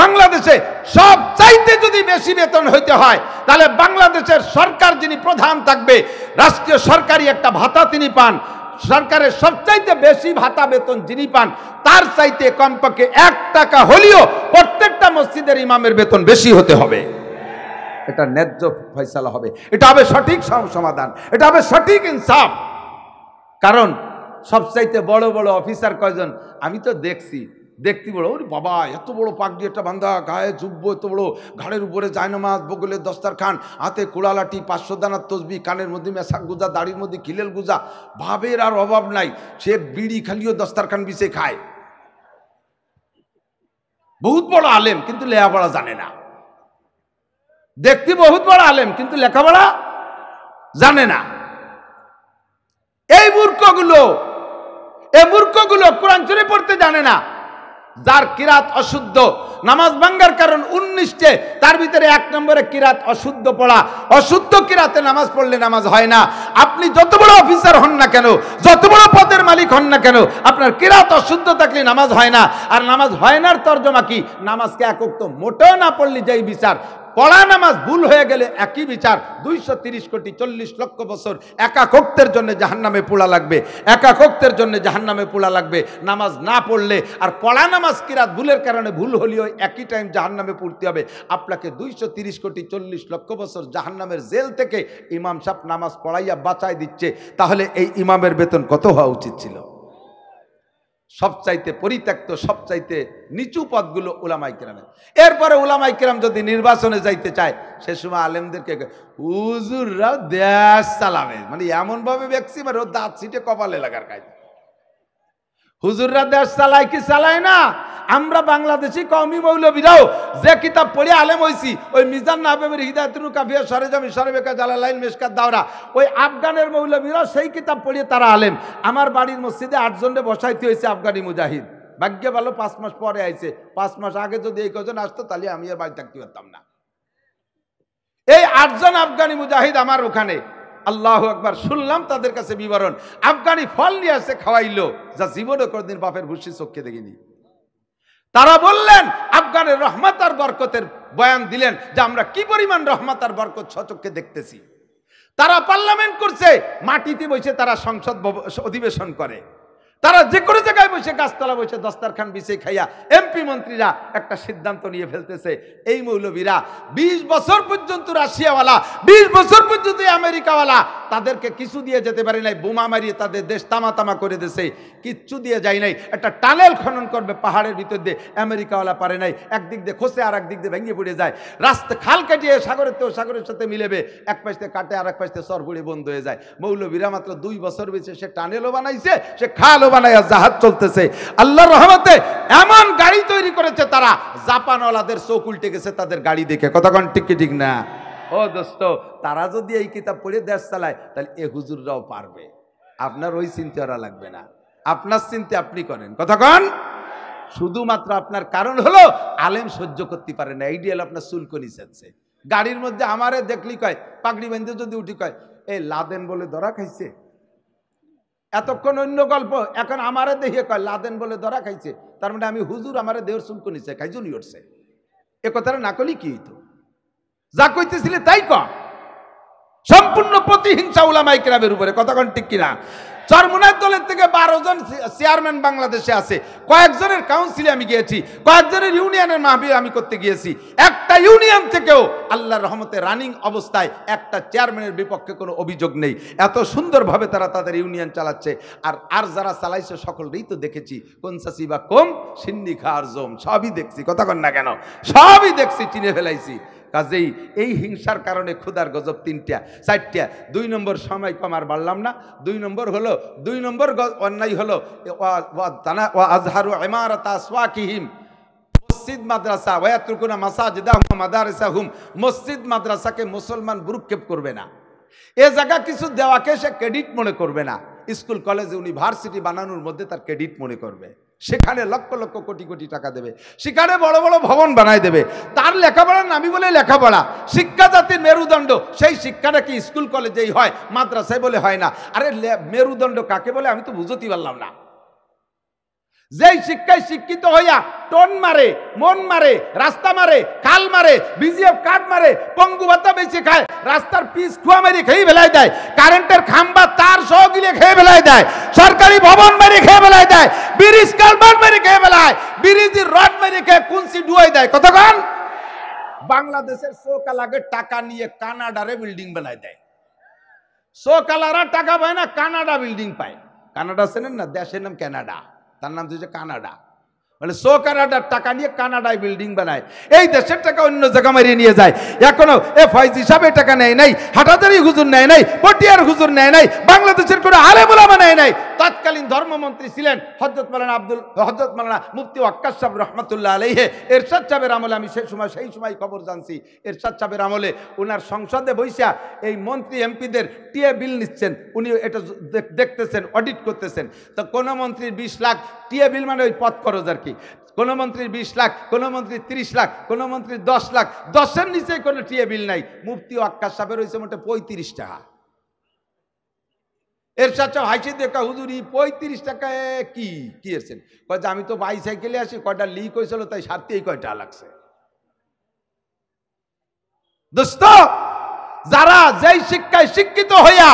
Speaker 1: বাংলাদেশে সব চাইতে যদি বেশি বেতন হইতে হয়, তাহলে বাংলাদেশের সরকার যিনি প্রধান থাকবে, রাষ্ট্রীয় সরকারি একটা ভাতা তিনি পান, সরকারের সবচাইতে বেশি ভাতা বেতন যিনি পান, তার চাইতে কমপক্ষে 1 টাকা হলেও প্রত্যেকটা মসজিদের ইমামের বেতন বেশি হতে হবে। এটা ন্যায্য ফয়সালা হবে, এটা হবে সঠিক সমাধান, এটা হবে সঠিক ইনসাফ। কারণ সবচাইতে বড় বড় অফিসার কয়জন আমি তো দেখতে বড়, ওরে বাবা এত বড় পাগড়ি একটা বান্ধা, গায়ে জুব্ব এত বড়, ঘাড়ের উপরে জায়নামাজ, বগলের দস্তারখান, হাতে কুড়ালাটি, 500 দানার তসবি, কানের মধ্যে মেশাক গুজা, দাড়ির মধ্যে খিলেল গুজা, ভাবের আর অভাব নাই। সে বিড়ি খালিও দস্তারখান বিছে খায়। বহুত বড় আলেম কিন্তু লেখাপড়া জানে না। দেখতে বহুত বড় আলেম কিন্তু লেখাপড়া জানে না। এই মূর্খগুলো কোরআন শরীফ পড়তে জানে না। যার কিরাত অশুদ্ধ, নামাজ ভাঙ্গার কারণ 19টে, তার ভিতরে 1 নম্বরে কিরাত অশুদ্ধ পড়া। অশুদ্ধ কিরাতে নামাজ পড়লে নামাজ হয় না। আপনি যত বড় অফিসার হন না কেন, যত বড় পদের মালিক হন না কেন, আপনার কিরাত অশুদ্ধ থাকলে নামাজ হয় না। আর নামাজ হয় নার তর্জমা কি? নামাজকে এক ওয়াক্ত মোটেও না পড়লে যেই বিচার, পড়া নামাজ ভুল হয়ে গেলে একই বিচার। 230 কোটি 40 লক্ষ বছর একাক ওয়াক্তের জন্য জাহান্নামে পোড়া লাগবে, একাক ওয়াক্তের জন্য জাহান্নামে পোড়া লাগবে নামাজ না পড়লে। আর পড়া নামাজ কিরাত ভুলের কারণে ভুল হলেও একই টাইম জাহান্নামে পড়তে হবে। আপনাকে 230 কোটি 40 লক্ষ বছর জাহান্নামের জেল থেকে ইমাম সাহেব নামাজ পড়াইয়া বাঁচাই দিচ্ছে। তাহলে এই ইমামের বেতন কত হওয়া উচিত ছিল? সবচাইতে পরিত্যক্ত, সবচাইতে নিচু পদগুলো উলামাই কেরামের। এরপরে উলামাই কেরাম যদি নির্বাচনে যাইতে চায়, সে সময় আলেমদেরকে হুজুররাও দেশ চালাবে, মানে এমন ভাবে ব্যক্তি মানে ওর দাঁত ছিটে কপালে লাগার কাজ। হুজুররা দেশ চালায় কি চালায় না? আমরা বাংলাদেশি কওমি মৌলবীরাও যে কিতাব পড়ে আলেম হইছি, ওই মিজান নাবেবের হিদায়াতুল কাফিয়া, সরেজামি সরেবেকা, জালালাইন, মেশকাত, দাওরা, ওই আফগানের মৌলবীরাও সেই কিতাব পড়িয়ে তারা আলেম। আমার বাড়ির মসজিদে 8 জনে বসাইতে হয়েছে আফগানি মুজাহিদ। ভাগ্যে ভালো 5 মাস পরে আইছে। 5 মাস আগে যদি এই কজন আসতো তাহলে আমি আর বাড়ি থাকতে পারতাম না। এই 8 জন আফগানি মুজাহিদ আমার ওখানে, আল্লাহু আকবার, শুনলাম তাদের কাছে বিবরণ। আফগানি ফল নিয়ে আসে, খাওয়াইলো, যা জীবনে কোনদিন বাপের ভুসি চোখে দেখিনি। তারা বললেন আফগানের রহমত আর বরকতের বয়ান দিলেন যে আমরা কি পরিমাণ রহমত আর বরকত স্বচক্ষে দেখতেছি। তারা পার্লামেন্ট করছে, মাটিতে বসে তারা সংসদ অধিবেশন করে। তারা যে কোনো জায়গায় বসে, গাছতলা বসে দস্তারখান বিছিয়ে খাইয়া এমপি মন্ত্রীরা একটা সিদ্ধান্ত নিয়ে ফেলতেছে। এই মৌলবীরা 20 বছর পর্যন্ত রাশিয়াওয়ালা, 20 বছর পর্যন্ত আমেরিকাওয়ালা, তাদেরকে কিছু দিয়ে যেতে পারে নাই। বোমা মারিয়ে তাদের দেশ তামা করে দিয়েছে, কিচ্ছু দিয়ে যায় নাই। একটা টানেল খনন করবে পাহাড়ের ভিতর দিয়ে, আমেরিকাওয়ালা পারে নাই। একদিক দিয়ে খসে আর একদিক দিয়ে ভেঙে পড়ে যায়। রাস্তা খাল কাটিয়ে সাগরের সাথে মিলেবে, এক পাশে কাটে আর এক পাশে সর পড়ে বন্ধ হয়ে যায়। মৌলবীরা মাত্র 2 বছর বেঁচে সে টানেলও বানাইছে, সে খালও বানাইয়া জাহাজ চলতেছে। আল্লাহর রহমতে এমন গাড়ি তৈরি করেছে তারা, জাপানওয়ালাদের চোখ উল্টে গেছে তাদের গাড়ি দেখে। কতক্ষণ ঠিক না? ও দোস্ত, তারা যদি এই কিতাব পড়ে দেশ চালায়, তাহলে এ হুজুররাও পারবে। আপনার ওই চিন্তা করা লাগবে না, আপনার চিন্তা আপনি করেন। কতক্ষণ? শুধুমাত্র আপনার কারণ হলো আলেম সহ্য করতে পারে না। আইডিয়াল আপনার চুলকনি চাচ্ছে। গাড়ির মধ্যে আমারে দেখলি কয়, পাগড়ি বেঁধে যদি উঠি কয়, এ লাদেন বলে ধরা খাইছে। এতক্ষণ অন্য গল্প, এখন আমারে দেখে কয় লাদেন বলে ধরা খাইছে, তার মানে আমি হুজুর আমারে দেহর চুলকো নিছে খাইজুনি উঠছে। এ কথাটা না করলে কি হইতো? যা কইতেছিলে তাই ক। সম্পূর্ণ প্রতিহিংসা উলামায়ে কেরামের উপরে, কথা কোন ঠিক কিনা? চরমুনার দলের থেকে 12 জন চেয়ারম্যান বাংলাদেশে আছে, কয়েকজনের কাউন্সিলে আমি গিয়েছি, কয়েকজনের ইউনিয়নের মাহফিল আমি করতে গিয়েছি। একটা ইউনিয়ন থেকেও আল্লাহর রহমতে রানিং অবস্থায় একটা চেয়ারম্যানের বিপক্ষে কোনো অভিযোগ নেই। এত সুন্দরভাবে তারা তাদের ইউনিয়ন চালাচ্ছে। আর যারা চালাইছে সকলেই তো দেখেছি, কোন চাষি বা কম সিন্নি খাওয়ার জম সবই দেখছি, কথা কন না কেন? সবই দেখছি, চিনে ফেলাইছি। কাজেই এই হিংসার কারণে ক্ষুধার গজব 3টা 4টা। 2 নম্বর সময় কম আর বাড়লাম না। 2 নম্বর হলো, 2 নম্বর অন্যায় হলো আজহারু ইমারাত আসওয়াকিহিম, মসজিদ মাদ্রাসা ওয়ায়াতরুকুনা মাসাজিদাহুম মাদারিসাহুম, মসজিদ মাদ্রাসাকে মুসলমান ভ্রুক্ষেপ করবে না, এ জায়গা কিছু দেওয়াকে সে ক্রেডিট মনে করবে না। স্কুল কলেজ ইউনিভার্সিটি বানানোর মধ্যে তার ক্রেডিট মনে করবে, সেখানে লক্ষ লক্ষ কোটি কোটি টাকা দেবে, সেখানে বড় বড় ভবন বানায় দেবে। তার লেখাপড়ার নামই বলে লেখাপড়া, শিক্ষা জাতির মেরুদণ্ড, সেই শিক্ষাটা কি স্কুল কলেজেই হয়, মাদ্রাসায় বলে হয় না? আরে মেরুদণ্ড কাকে বলে আমি তো বুঝতেই পারলাম না। যেই শিক্ষায় শিক্ষিত হইয়া টন মারে, মন মারে, রাস্তা মারে, খাল মারে, বিজিএফ কাঠ মারে, পঙ্গু ভাতা বেশি খায়, রাস্তার পিচ খুয়া মেরে খেয়ে ফেলাই দেয়, কারেন্টের খাম্বা তার সহ গিলে খেয়ে ফেলাই দেয়, সরকারি ভবন মেরে খেয়ে ফেলাই দেয়, ব্রিজ কালভার্ট মেরে খেয়ে ফেলায়, ব্রিজের রড মেরে খেয়ে কুঞ্চি ডুয়াই দেয়। কতক্ষণ বাংলাদেশের সোকালাগের টাকা নিয়ে কানাডারে বিল্ডিং বানায় দেয়। সোকালারা টাকা পায় না, কানাডা বিল্ডিং পায়। কানাডা চেনেন না? দেশের নাম কানাডা, তার নাম হচ্ছে কানাডা। মানে কানাডার টাকা নিয়ে কানাডায় বিল্ডিং বানায়, এই দেশের টাকা অন্য জায়গা মারিয়ে নিয়ে যায়। এখনো ফয়েজ হিসাবে টাকা নেয় নাই, হাটাজারি হুজুর নেয় নাই, পটিয়ার হুজুর নেয় নাই, বাংলাদেশের কোনো আলেম ওলামা নেয় নাই। তৎকালীন ধর্মমন্ত্রী ছিলেন হযরত মাওলানা মুফতি ওয়াক্কাস সাহেব রহমাতুল্লাহ আলাইহি। এরশাদ সাহেবের আমলে আমি সেই সময় খবর জানছি, এরশাদ সাহেবের আমলে ওনার সংসদে বৈশা এই মন্ত্রী এমপিদের টিএ বিল নিচ্ছেন, উনি এটা দেখতেছেন, অডিট করতেছেন। তো কোন মন্ত্রীর 20 লাখ টিএ বিল, মানে ওই পথ খরচ আর কি। কোন মন্ত্রীর 20 লাখ, কোন মন্ত্রীর 30 লাখ, কোন মন্ত্রীর 10 লাখ, 10-এর নিচে কোনো টিএ বিল নাই। মুফতি ওয়াক্কাস সাহেবের হয়েছে মোটে 35 টাকা। এরশাদ সাহেব হাসি দেখা, হুজুরি 35 টাকায় কি এসেছেন? কয় যে আমি তো বাইসাইকেলে আসি, কয়টা লিক হয়েছিল তাই সারতেই কয়টা লাগছে। দোস্ত, যারা যেই শিক্ষায় শিক্ষিত হইয়া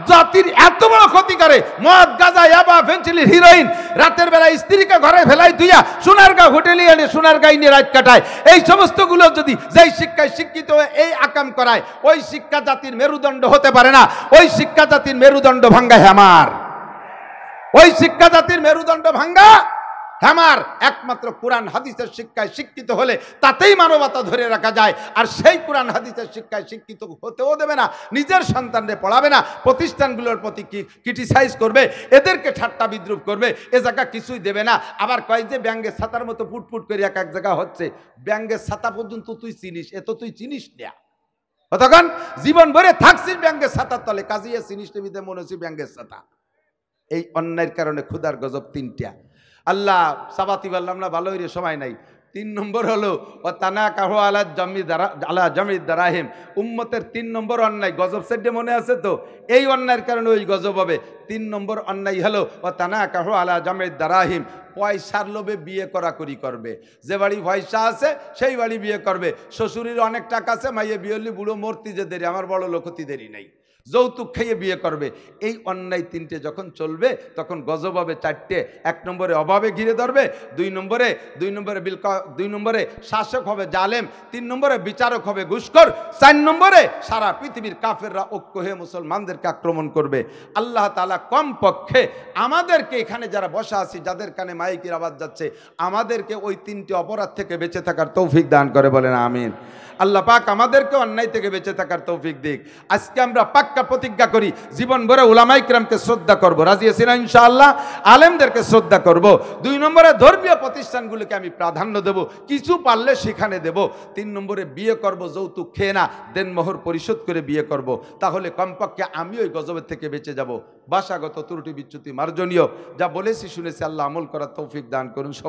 Speaker 1: জাতির এত বড় ক্ষতি করে, মদ, গাঁজা, ইয়াবা, ফেন্সিডিল, হিরোইন, রাতের বেলা স্ত্রীকে ঘরে ফেলাই তুইয়া সোনারগাঁও হোটেলে এনে সোনারগাঁই নিয়ে রাত কাটায়, এই সমস্তগুলো যদি যেই শিক্ষায় শিক্ষিত হয়ে এই আকাম করায়, ওই শিক্ষা জাতির মেরুদণ্ড হতে পারে না। ওই শিক্ষা জাতির মেরুদণ্ড ভাঙ্গা হেমার, ওই শিক্ষা জাতির মেরুদণ্ড ভাঙ্গা হেমার। একমাত্র কোরআন হাদিসের শিক্ষায় শিক্ষিত হলে তাতেই মানবতা ধরে রাখা যায়। আর সেই কোরআন হাদিসের শিক্ষায় শিক্ষিত হতেও দেবে না, নিজের সন্তানদের পড়াবে না, প্রতিষ্ঠানগুলোর প্রতি ক্রিটিসাইজ করবে, এদেরকে ঠাট্টা বিদ্রুপ করবে, এ জায়গা কিছুই দেবে না। আবার কয় যে ব্যাঙ্গের ছাতার মতো ফুটফুট করে এক জায়গা হচ্ছে, ব্যাঙ্গের ছাতা পর্যন্ত তুই চিনিস, এ তো তুই চিনিস না। তখন জীবন ভরে থাকছিস ব্যাঙ্গের ছাতার তলে, কাজিয়ে চিনিস টিভিতে মনে হচ্ছে ব্যাঙ্গের ছাতা। এই অন্যায়ের কারণে ক্ষুধার গজব 3টা। আল্লাহ সাবাতি বললাম না, ভালো হইরে সময় নাই। 3 নম্বর হলো ও তানা কাহু আলা জমিদ দারাহিম, উম্মতের 3 নম্বর অন্যায় গজব সেটে মনে আছে তো? এই অন্যায়ের কারণে ওই গজব হবে। 3 নম্বর অন্যায় হলো ও তানা কাহু আলা জমিদ দারাহিম, পয়সার লোভে বিয়ে করাকরি করবে। যে বাড়ি পয়সা আছে সেই বাড়ি বিয়ে করবে। শ্বশুরের অনেক টাকা আছে, মাইয়ে বিয়ে হলে বুড়ো মূর্তি যে দেরি, আমার বড় লোকতি দেরি নেই, যৌতুক খাইয়ে বিয়ে করবে। এই অন্যায় 3টে যখন চলবে তখন গজব হবে 4টে। 1 নম্বরে অভাবে ঘিরে ধরবে, 2 নম্বরে শাসক হবে জালেম, 3 নম্বরে বিচারক হবে ঘুষখোর, 4 নম্বরে সারা পৃথিবীর কাফেররা ঐক্য হয়ে মুসলমানদেরকে আক্রমণ করবে। আল্লাহ তাআলা কমপক্ষে আমাদেরকে এখানে যারা বসা আছি, যাদের কানে মাইকের আওয়াজ যাচ্ছে, আমাদেরকে ওই 3টে অপরাধ থেকে বেঁচে থাকার তৌফিক দান করে, বলেন আমিন। আল্লাহ পাক আমাদেরকে অন্যায় থেকে বেঁচে থাকার তৌফিক দিক। আজকে আমরা পাক্কা প্রতিজ্ঞা করি, জীবন ভরে উলামায়ে কিরামকে শ্রদ্ধা করব, রাজি আছি না ইনশাআল্লাহ? আলেমদেরকে শ্রদ্ধা করব। 2 নম্বরে ধর্মীয় প্রতিষ্ঠানগুলোকে আমি প্রাধান্য দেব, কিছু পারলে সেখানে দেব। 3 নম্বরে বিয়ে করব যৌতুক খেয়ে না, দেনমোহর পরিশোধ করে বিয়ে করব। তাহলে কমপক্ষে আমি ওই গজবের থেকে বেঁচে যাব। ভাষাগত ত্রুটি বিচ্যুতি মার্জনীয়, যা বলেছি শুনেছি, আল্লাহ আমল করার তৌফিক দান করুন সবাই।